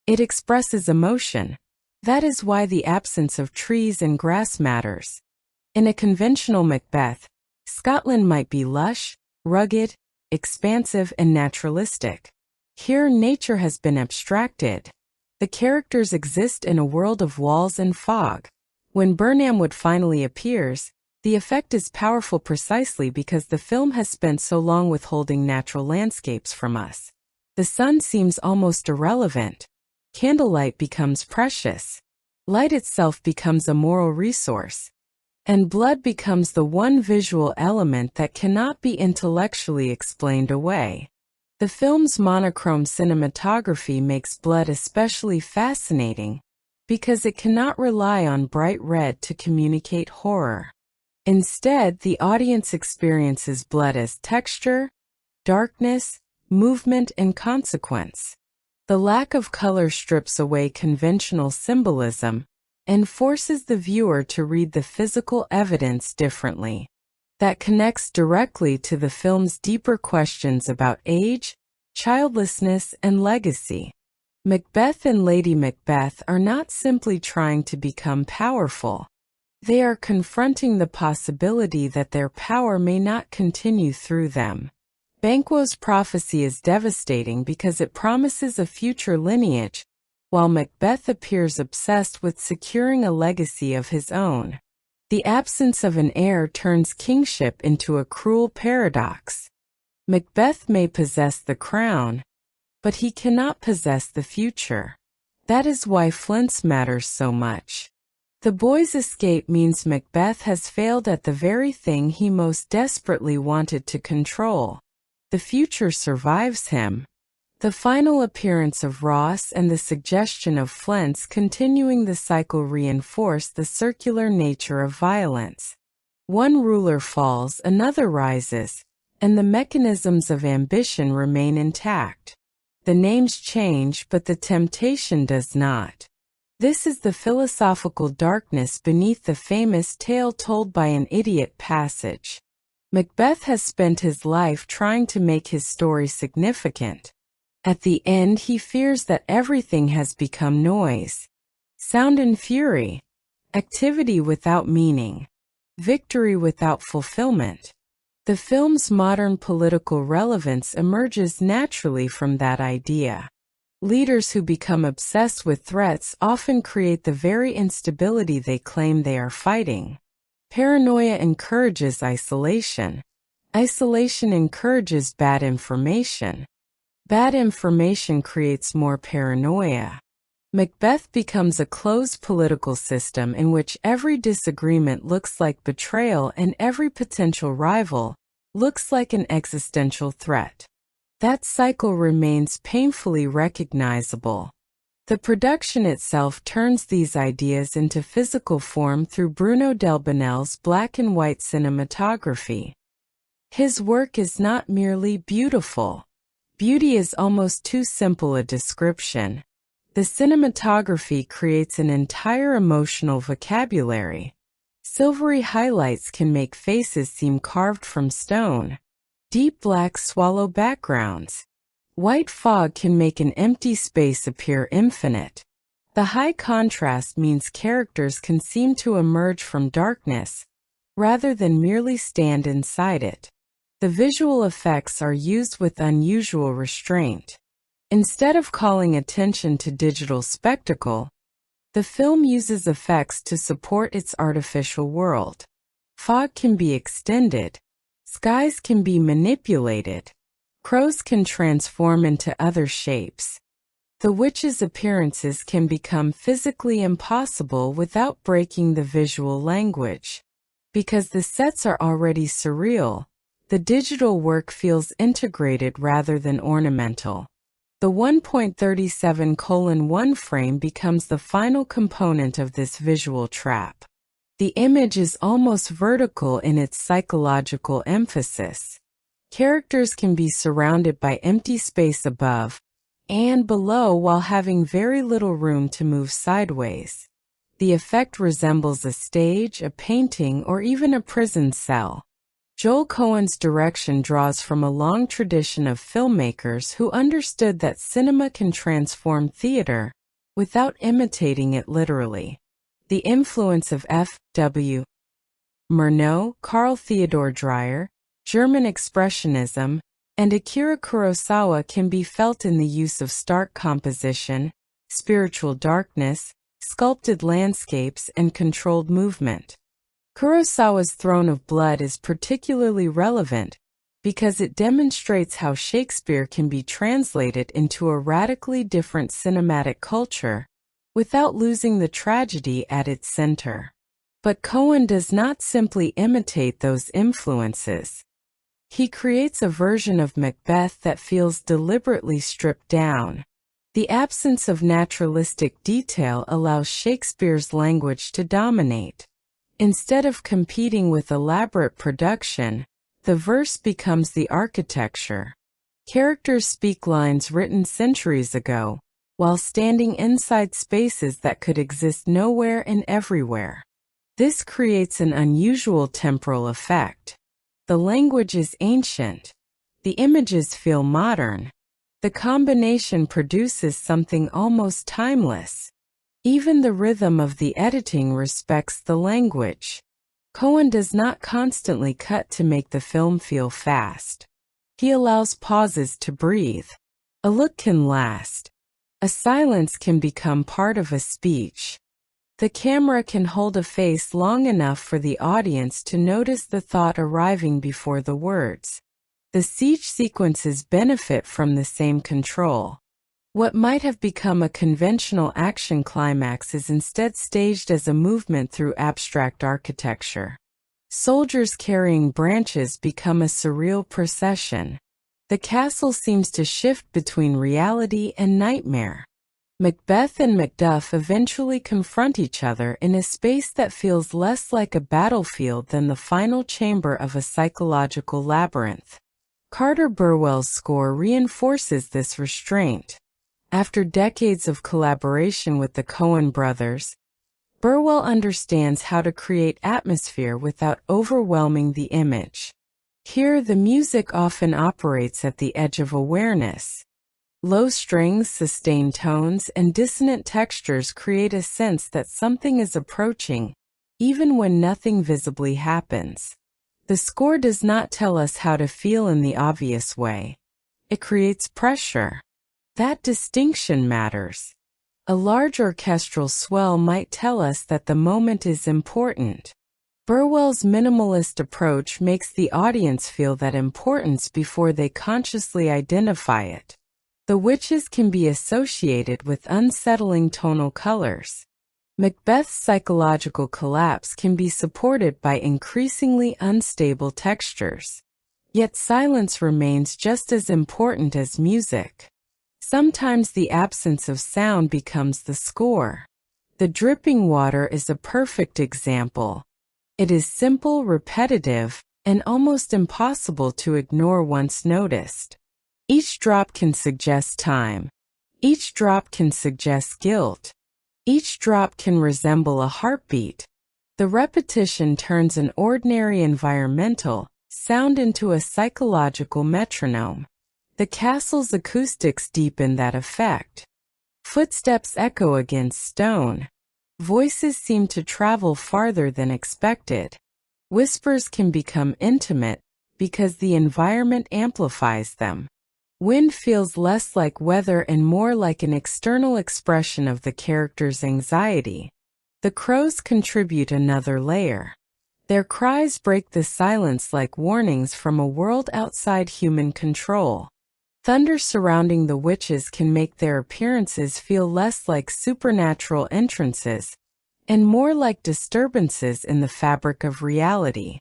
It expresses emotion. That is why the absence of trees and grass matters. In a conventional Macbeth, Scotland might be lush, rugged, expansive, and naturalistic. Here, nature has been abstracted. The characters exist in a world of walls and fog. When Birnamwood finally appears, the effect is powerful precisely because the film has spent so long withholding natural landscapes from us. The sun seems almost irrelevant. Candlelight becomes precious. Light itself becomes a moral resource. And blood becomes the one visual element that cannot be intellectually explained away. The film's monochrome cinematography makes blood especially fascinating because it cannot rely on bright red to communicate horror. Instead, the audience experiences blood as texture, darkness, movement, and consequence. The lack of color strips away conventional symbolism and forces the viewer to read the physical evidence differently. That connects directly to the film's deeper questions about age, childlessness, and legacy. Macbeth and Lady Macbeth are not simply trying to become powerful. They are confronting the possibility that their power may not continue through them. Banquo's prophecy is devastating because it promises a future lineage, while Macbeth appears obsessed with securing a legacy of his own. The absence of an heir turns kingship into a cruel paradox. Macbeth may possess the crown, but he cannot possess the future. That is why Flint's matters so much. The boy's escape means Macbeth has failed at the very thing he most desperately wanted to control. The future survives him. The final appearance of Ross and the suggestion of Flint's continuing the cycle reinforce the circular nature of violence. One ruler falls, another rises, and the mechanisms of ambition remain intact. The names change, but the temptation does not. This is the philosophical darkness beneath the famous tale told by an idiot passage. Macbeth has spent his life trying to make his story significant. At the end, he fears that everything has become noise. Sound and fury. Activity without meaning. Victory without fulfillment. The film's modern political relevance emerges naturally from that idea. Leaders who become obsessed with threats often create the very instability they claim they are fighting. Paranoia encourages isolation. Isolation encourages bad information. Bad information creates more paranoia. Macbeth becomes a closed political system in which every disagreement looks like betrayal and every potential rival looks like an existential threat. That cycle remains painfully recognizable. The production itself turns these ideas into physical form through Bruno Delbonnel's black and white cinematography. His work is not merely beautiful. Beauty is almost too simple a description. The cinematography creates an entire emotional vocabulary. Silvery highlights can make faces seem carved from stone. Deep blacks swallow backgrounds. White fog can make an empty space appear infinite. The high contrast means characters can seem to emerge from darkness, rather than merely stand inside it. The visual effects are used with unusual restraint. Instead of calling attention to digital spectacle, the film uses effects to support its artificial world. Fog can be extended. Skies can be manipulated. Crows can transform into other shapes. The witch's appearances can become physically impossible without breaking the visual language. Because the sets are already surreal, the digital work feels integrated rather than ornamental. The 1.37:1 frame becomes the final component of this visual trap. The image is almost vertical in its psychological emphasis. Characters can be surrounded by empty space above and below while having very little room to move sideways. The effect resembles a stage, a painting, or even a prison cell. Joel Coen's direction draws from a long tradition of filmmakers who understood that cinema can transform theater without imitating it literally. The influence of F.W. Murnau, Carl Theodor Dreyer, German Expressionism, and Akira Kurosawa can be felt in the use of stark composition, spiritual darkness, sculpted landscapes, and controlled movement. Kurosawa's Throne of Blood is particularly relevant because it demonstrates how Shakespeare can be translated into a radically different cinematic culture without losing the tragedy at its center. But Coen does not simply imitate those influences. He creates a version of Macbeth that feels deliberately stripped down. The absence of naturalistic detail allows Shakespeare's language to dominate. Instead of competing with elaborate production, the verse becomes the architecture. Characters speak lines written centuries ago, while standing inside spaces that could exist nowhere and everywhere. This creates an unusual temporal effect. The language is ancient. The images feel modern. The combination produces something almost timeless. Even the rhythm of the editing respects the language. Cohen does not constantly cut to make the film feel fast. He allows pauses to breathe. A look can last. A silence can become part of a speech. The camera can hold a face long enough for the audience to notice the thought arriving before the words. The siege sequences benefit from the same control. What might have become a conventional action climax is instead staged as a movement through abstract architecture. Soldiers carrying branches become a surreal procession. The castle seems to shift between reality and nightmare. Macbeth and Macduff eventually confront each other in a space that feels less like a battlefield than the final chamber of a psychological labyrinth. Carter Burwell's score reinforces this restraint. After decades of collaboration with the Coen brothers, Burwell understands how to create atmosphere without overwhelming the image. Here, the music often operates at the edge of awareness. Low strings, sustained tones, and dissonant textures create a sense that something is approaching, even when nothing visibly happens. The score does not tell us how to feel in the obvious way. It creates pressure. That distinction matters. A large orchestral swell might tell us that the moment is important. Burwell's minimalist approach makes the audience feel that importance before they consciously identify it. The witches can be associated with unsettling tonal colors. Macbeth's psychological collapse can be supported by increasingly unstable textures. Yet silence remains just as important as music. Sometimes the absence of sound becomes the score. The dripping water is a perfect example. It is simple, repetitive, and almost impossible to ignore once noticed. Each drop can suggest time. Each drop can suggest guilt. Each drop can resemble a heartbeat. The repetition turns an ordinary environmental sound into a psychological metronome. The castle's acoustics deepen that effect. Footsteps echo against stone. Voices seem to travel farther than expected. Whispers can become intimate because the environment amplifies them. Wind feels less like weather and more like an external expression of the character's anxiety. The crows contribute another layer. Their cries break the silence like warnings from a world outside human control. Thunder surrounding the witches can make their appearances feel less like supernatural entrances and more like disturbances in the fabric of reality.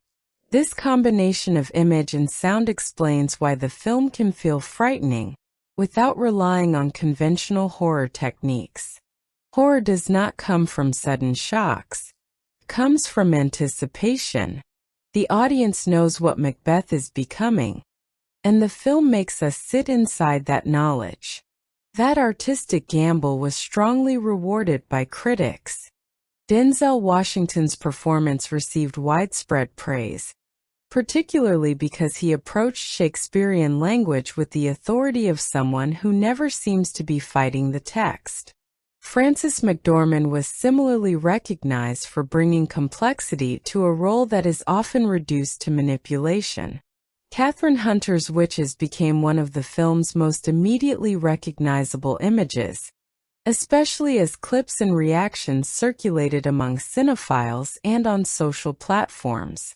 This combination of image and sound explains why the film can feel frightening without relying on conventional horror techniques. Horror does not come from sudden shocks. It comes from anticipation. The audience knows what Macbeth is becoming, and the film makes us sit inside that knowledge. That artistic gamble was strongly rewarded by critics. Denzel Washington's performance received widespread praise, particularly because he approached Shakespearean language with the authority of someone who never seems to be fighting the text. Frances McDormand was similarly recognized for bringing complexity to a role that is often reduced to manipulation. Kathryn Hunter's witches became one of the film's most immediately recognizable images, especially as clips and reactions circulated among cinephiles and on social platforms.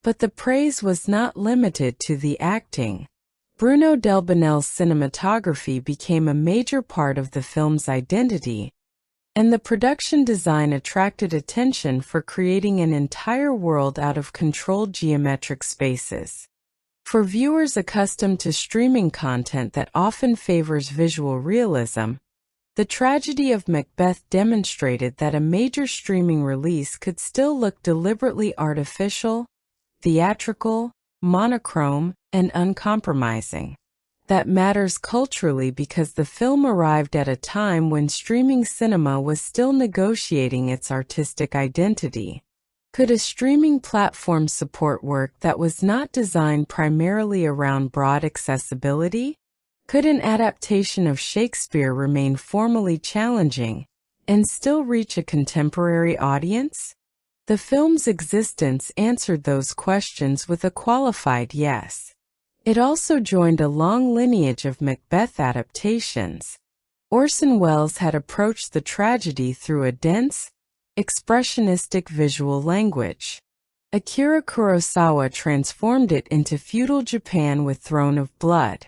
But the praise was not limited to the acting. Bruno Delbonnel's cinematography became a major part of the film's identity, and the production design attracted attention for creating an entire world out of controlled geometric spaces. For viewers accustomed to streaming content that often favors visual realism, the tragedy of Macbeth demonstrated that a major streaming release could still look deliberately artificial, theatrical, monochrome, and uncompromising. that matters culturally because the film arrived at a time when streaming cinema was still negotiating its artistic identity. Could a streaming platform support work that was not designed primarily around broad accessibility? Could an adaptation of Shakespeare remain formally challenging and still reach a contemporary audience? The film's existence answered those questions with a qualified yes. It also joined a long lineage of Macbeth adaptations. Orson Welles had approached the tragedy through a dense, expressionistic visual language. Akira Kurosawa transformed it into feudal Japan with Throne of Blood.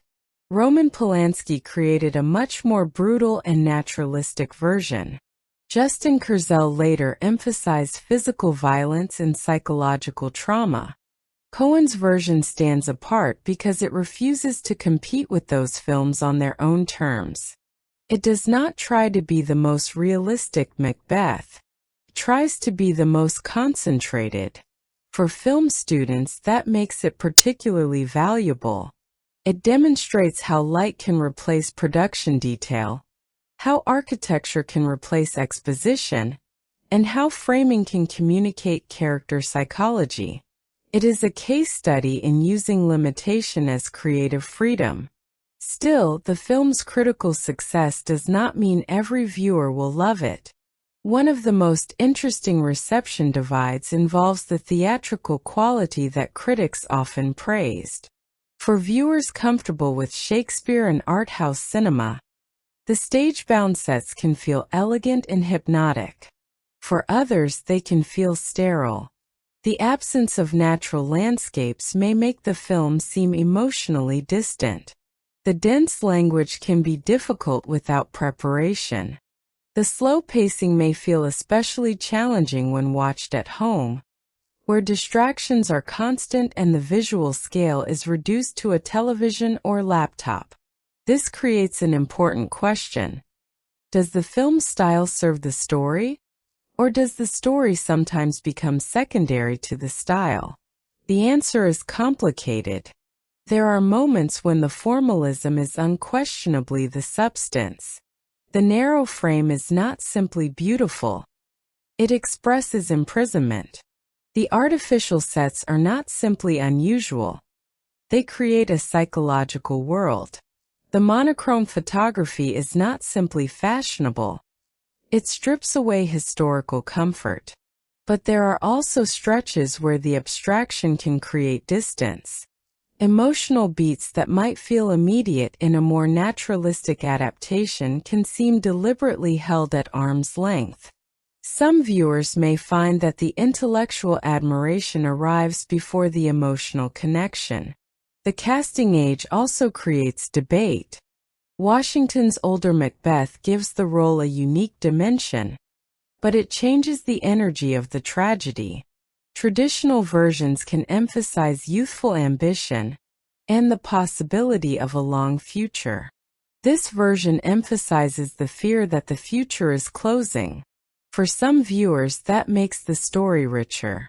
Roman Polanski created a much more brutal and naturalistic version. Justin Kurzel later emphasized physical violence and psychological trauma. Coen's version stands apart because it refuses to compete with those films on their own terms. It does not try to be the most realistic Macbeth. It tries to be the most concentrated. For film students, that makes it particularly valuable. It demonstrates how light can replace production detail, how architecture can replace exposition, and how framing can communicate character psychology. It is a case study in using limitation as creative freedom. Still, the film's critical success does not mean every viewer will love it. One of the most interesting reception divides involves the theatrical quality that critics often praised. For viewers comfortable with Shakespeare and art house cinema, the stage-bound sets can feel elegant and hypnotic. For others, they can feel sterile. The absence of natural landscapes may make the film seem emotionally distant. The dense language can be difficult without preparation. The slow pacing may feel especially challenging when watched at home, where distractions are constant and the visual scale is reduced to a television or laptop. This creates an important question. Does the film style serve the story? Or does the story sometimes become secondary to the style? The answer is complicated. There are moments when the formalism is unquestionably the substance. The narrow frame is not simply beautiful. It expresses imprisonment. The artificial sets are not simply unusual. They create a psychological world. The monochrome photography is not simply fashionable. It strips away historical comfort. But there are also stretches where the abstraction can create distance. Emotional beats that might feel immediate in a more naturalistic adaptation can seem deliberately held at arm's length. Some viewers may find that the intellectual admiration arrives before the emotional connection. The casting age also creates debate. Washington's older Macbeth gives the role a unique dimension, but it changes the energy of the tragedy. Traditional versions can emphasize youthful ambition and the possibility of a long future. This version emphasizes the fear that the future is closing. For some viewers, that makes the story richer.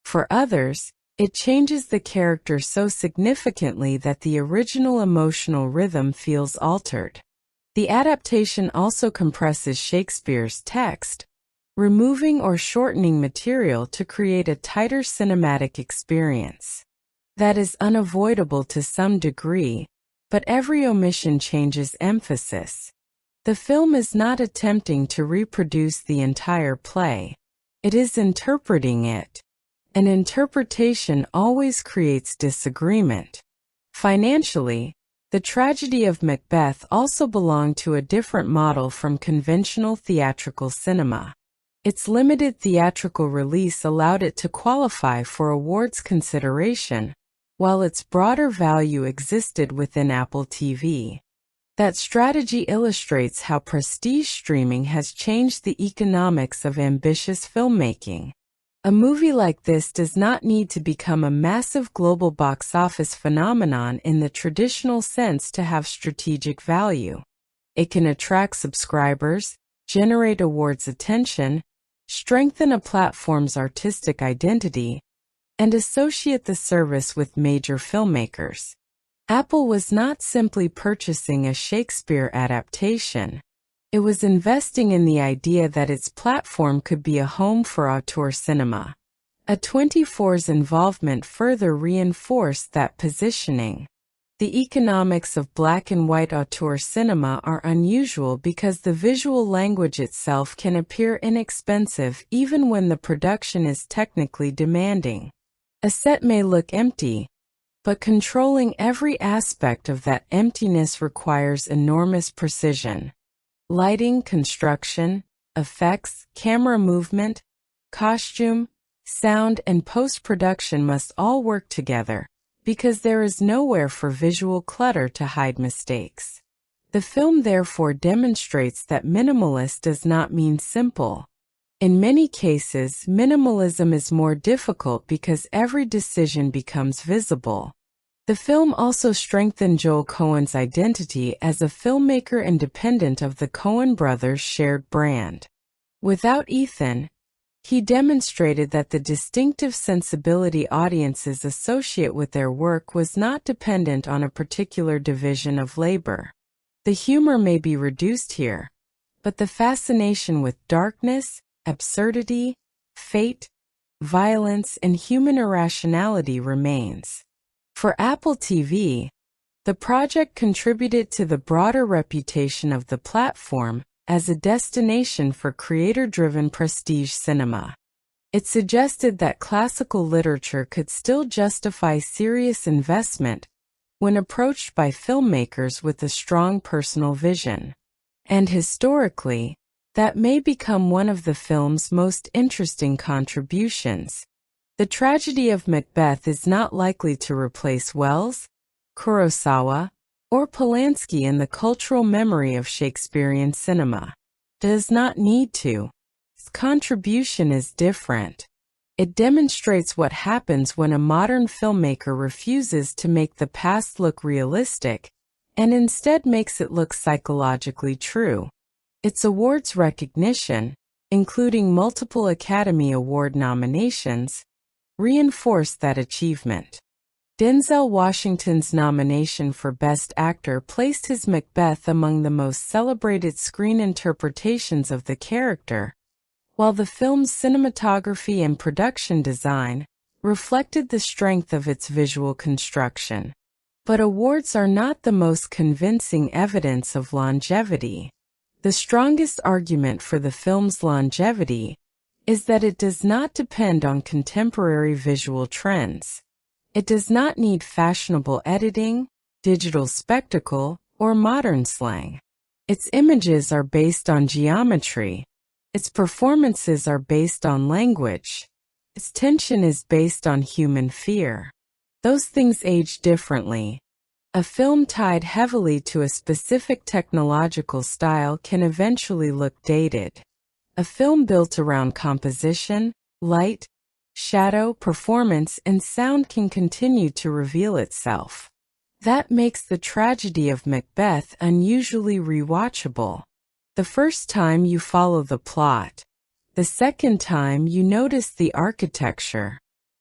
For others, it changes the character so significantly that the original emotional rhythm feels altered. The adaptation also compresses Shakespeare's text, removing or shortening material to create a tighter cinematic experience. That is unavoidable to some degree, but every omission changes emphasis. The film is not attempting to reproduce the entire play. It is interpreting it. An interpretation always creates disagreement. Financially, the tragedy of Macbeth also belonged to a different model from conventional theatrical cinema. Its limited theatrical release allowed it to qualify for awards consideration, while its broader value existed within Apple TV. That strategy illustrates how prestige streaming has changed the economics of ambitious filmmaking. A movie like this does not need to become a massive global box office phenomenon in the traditional sense to have strategic value. It can attract subscribers, generate awards attention, strengthen a platform's artistic identity, and associate the service with major filmmakers. Apple was not simply purchasing a Shakespeare adaptation. It was investing in the idea that its platform could be a home for auteur cinema. A24's involvement further reinforced that positioning. The economics of black and white auteur cinema are unusual because the visual language itself can appear inexpensive even when the production is technically demanding. A set may look empty, but controlling every aspect of that emptiness requires enormous precision. Lighting, construction, effects, camera movement, costume, sound, and post-production must all work together, because there is nowhere for visual clutter to hide mistakes. The film therefore demonstrates that minimalist does not mean simple. In many cases, minimalism is more difficult because every decision becomes visible. The film also strengthened Joel Coen's identity as a filmmaker independent of the Coen brothers' shared brand. Without Ethan, he demonstrated that the distinctive sensibility audiences associate with their work was not dependent on a particular division of labor. The humor may be reduced here, but the fascination with darkness, absurdity, fate, violence, and human irrationality remains. For Apple TV, the project contributed to the broader reputation of the platform as a destination for creator-driven prestige cinema. It suggested that classical literature could still justify serious investment when approached by filmmakers with a strong personal vision. And historically, that may become one of the film's most interesting contributions. The tragedy of Macbeth is not likely to replace Wells, Kurosawa, or Polanski in the cultural memory of Shakespearean cinema. It does not need to. Its contribution is different. It demonstrates what happens when a modern filmmaker refuses to make the past look realistic and instead makes it look psychologically true. Its awards recognition, including multiple Academy Award nominations, reinforced that achievement. Denzel Washington's nomination for Best Actor placed his Macbeth among the most celebrated screen interpretations of the character, while the film's cinematography and production design reflected the strength of its visual construction. But awards are not the most convincing evidence of longevity. The strongest argument for the film's longevity is that it does not depend on contemporary visual trends. It does not need fashionable editing, digital spectacle, or modern slang. Its images are based on geometry. Its performances are based on language. Its tension is based on human fear. Those things age differently. A film tied heavily to a specific technological style can eventually look dated. A film built around composition, light, shadow, performance, and sound can continue to reveal itself. That makes the tragedy of Macbeth unusually rewatchable. The first time you follow the plot. The second time you notice the architecture.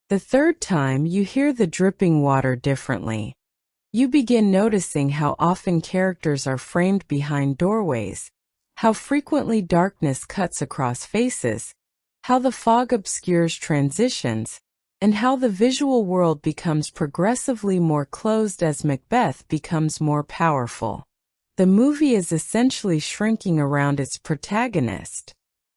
The third time you hear the dripping water differently. You begin noticing how often characters are framed behind doorways, how frequently darkness cuts across faces, how the fog obscures transitions, and how the visual world becomes progressively more closed as Macbeth becomes more powerful. The movie is essentially shrinking around its protagonist.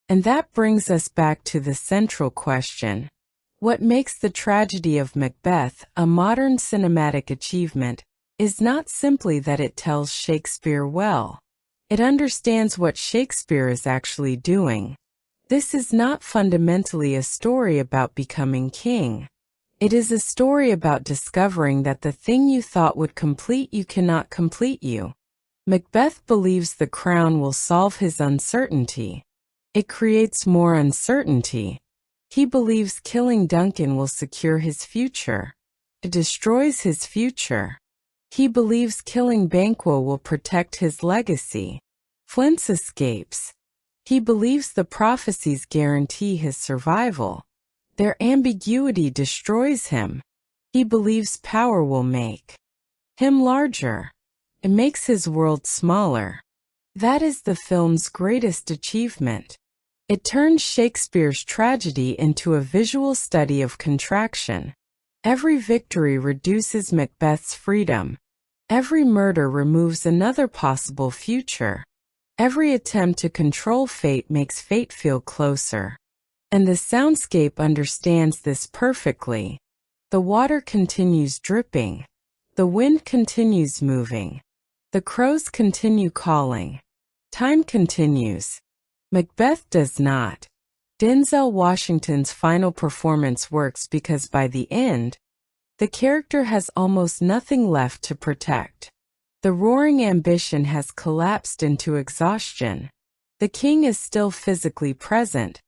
And that brings us back to the central question. What makes the tragedy of Macbeth a modern cinematic achievement is not simply that it tells Shakespeare well. It understands what Shakespeare is actually doing. This is not fundamentally a story about becoming king. It is a story about discovering that the thing you thought would complete you cannot complete you. Macbeth believes the crown will solve his uncertainty. It creates more uncertainty. He believes killing Duncan will secure his future. It destroys his future. He believes killing Banquo will protect his legacy. Flint's escapes. He believes the prophecies guarantee his survival. Their ambiguity destroys him. He believes power will make him larger. It makes his world smaller. That is the film's greatest achievement. It turns Shakespeare's tragedy into a visual study of contraction. Every victory reduces Macbeth's freedom. Every murder removes another possible future. Every attempt to control fate makes fate feel closer. And the soundscape understands this perfectly. The water continues dripping. The wind continues moving. The crows continue calling. Time continues. Macbeth does not. Denzel Washington's final performance works because by the end, the character has almost nothing left to protect. The roaring ambition has collapsed into exhaustion. The king is still physically present,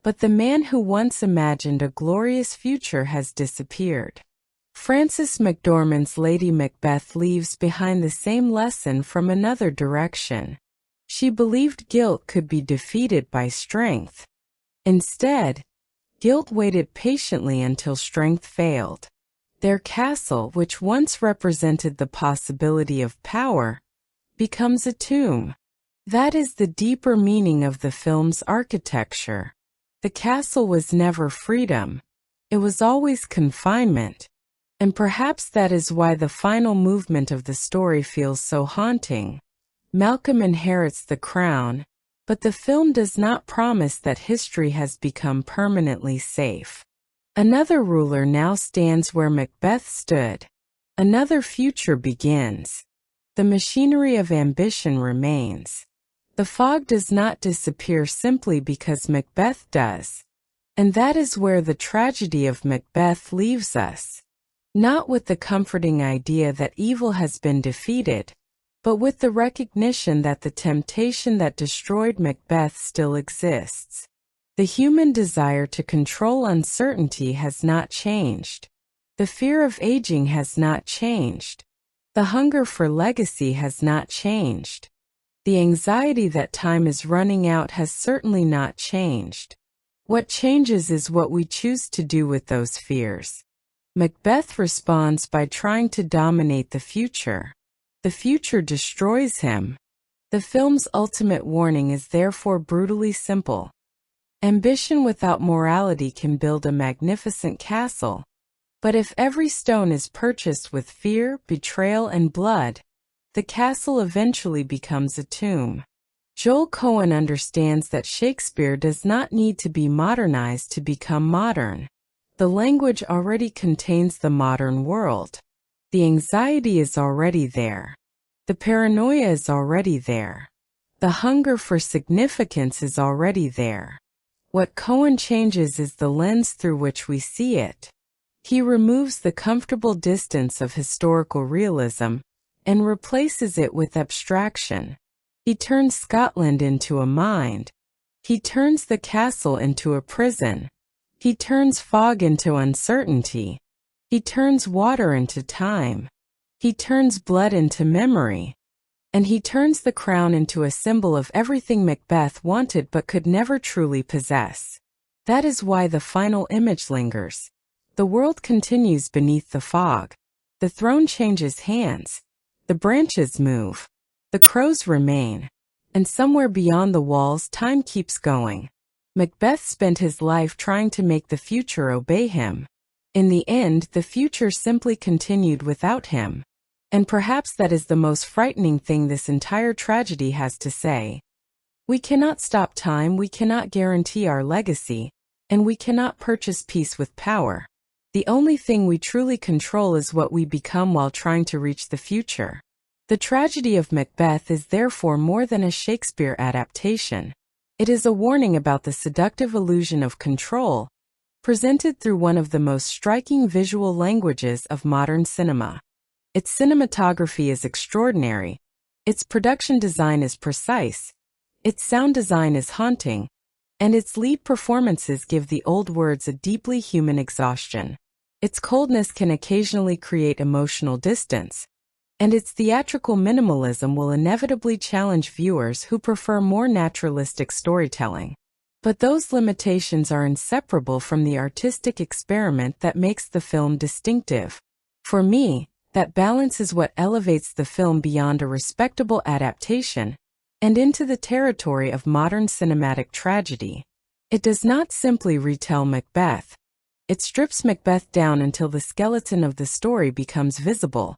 but the man who once imagined a glorious future has disappeared. Frances McDormand's Lady Macbeth leaves behind the same lesson from another direction. She believed guilt could be defeated by strength. Instead, guilt waited patiently until strength failed. Their castle, which once represented the possibility of power, becomes a tomb. That is the deeper meaning of the film's architecture. The castle was never freedom. It was always confinement. And perhaps that is why the final movement of the story feels so haunting. Malcolm inherits the crown, but the film does not promise that history has become permanently safe. Another ruler now stands where Macbeth stood. Another future begins. The machinery of ambition remains. The fog does not disappear simply because Macbeth does. And that is where the tragedy of Macbeth leaves us. Not with the comforting idea that evil has been defeated, but with the recognition that the temptation that destroyed Macbeth still exists. The human desire to control uncertainty has not changed. The fear of aging has not changed. The hunger for legacy has not changed. The anxiety that time is running out has certainly not changed. What changes is what we choose to do with those fears. Macbeth responds by trying to dominate the future. The future destroys him. The film's ultimate warning is therefore brutally simple. Ambition without morality can build a magnificent castle. But if every stone is purchased with fear, betrayal, and blood, the castle eventually becomes a tomb. Joel Cohen understands that Shakespeare does not need to be modernized to become modern. The language already contains the modern world. The anxiety is already there. The paranoia is already there. The hunger for significance is already there. What Cohen changes is the lens through which we see it. He removes the comfortable distance of historical realism and replaces it with abstraction. He turns Scotland into a mind. He turns the castle into a prison. He turns fog into uncertainty. He turns water into time. He turns blood into memory. And he turns the crown into a symbol of everything Macbeth wanted but could never truly possess. That is why the final image lingers. The world continues beneath the fog. The throne changes hands. The branches move. The crows remain. And somewhere beyond the walls, time keeps going. Macbeth spent his life trying to make the future obey him. In the end, the future simply continued without him. And perhaps that is the most frightening thing this entire tragedy has to say. We cannot stop time, we cannot guarantee our legacy, and we cannot purchase peace with power. The only thing we truly control is what we become while trying to reach the future. The tragedy of Macbeth is therefore more than a Shakespeare adaptation. It is a warning about the seductive illusion of control, presented through one of the most striking visual languages of modern cinema. Its cinematography is extraordinary. Its production design is precise. Its sound design is haunting. And its lead performances give the old words a deeply human exhaustion. Its coldness can occasionally create emotional distance. And its theatrical minimalism will inevitably challenge viewers who prefer more naturalistic storytelling. But those limitations are inseparable from the artistic experiment that makes the film distinctive. For me, That balance is what elevates the film beyond a respectable adaptation and into the territory of modern cinematic tragedy. It does not simply retell Macbeth. It strips Macbeth down until the skeleton of the story becomes visible.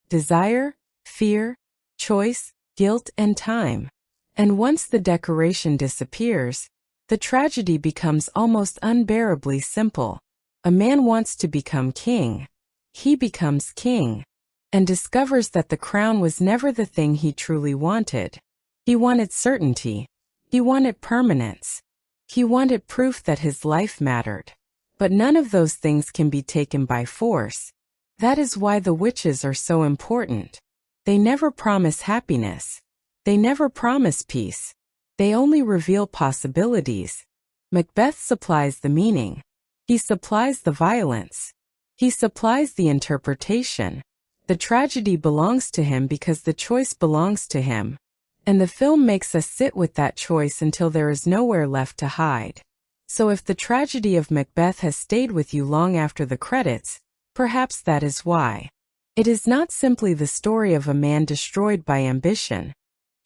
Desire, fear, choice, guilt, and time. And once the decoration disappears, the tragedy becomes almost unbearably simple. A man wants to become king. He becomes king, and discovers that the crown was never the thing he truly wanted. He wanted certainty. He wanted permanence. He wanted proof that his life mattered. But none of those things can be taken by force. That is why the witches are so important. They never promise happiness. They never promise peace. They only reveal possibilities. Macbeth supplies the meaning. He supplies the violence. He supplies the interpretation. The tragedy belongs to him because the choice belongs to him. And the film makes us sit with that choice until there is nowhere left to hide. So if the tragedy of Macbeth has stayed with you long after the credits, perhaps that is why. It is not simply the story of a man destroyed by ambition.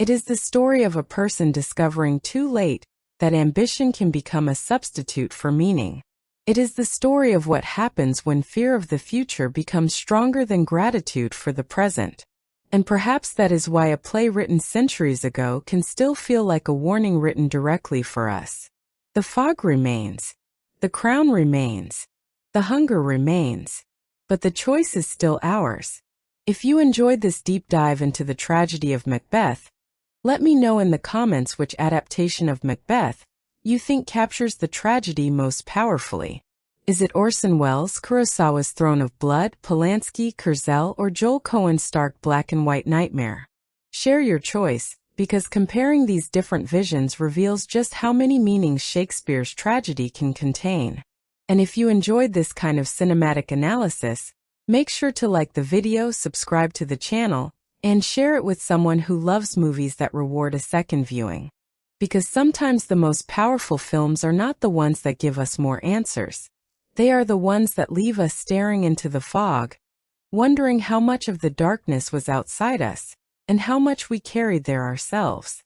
It is the story of a person discovering too late that ambition can become a substitute for meaning. It is the story of what happens when fear of the future becomes stronger than gratitude for the present. And perhaps that is why a play written centuries ago can still feel like a warning written directly for us. The fog remains. The crown remains. The hunger remains. But the choice is still ours. If you enjoyed this deep dive into the tragedy of Macbeth, let me know in the comments which adaptation of Macbeth you think captures the tragedy most powerfully. Is it Orson Welles' Kurosawa's Throne of Blood, Polanski, Kurzel, or Joel Coen's stark black and white nightmare? Share your choice, because comparing these different visions reveals just how many meanings Shakespeare's tragedy can contain. And if you enjoyed this kind of cinematic analysis, make sure to like the video, subscribe to the channel, and share it with someone who loves movies that reward a second viewing. Because sometimes the most powerful films are not the ones that give us more answers. They are the ones that leave us staring into the fog, wondering how much of the darkness was outside us, and how much we carried there ourselves.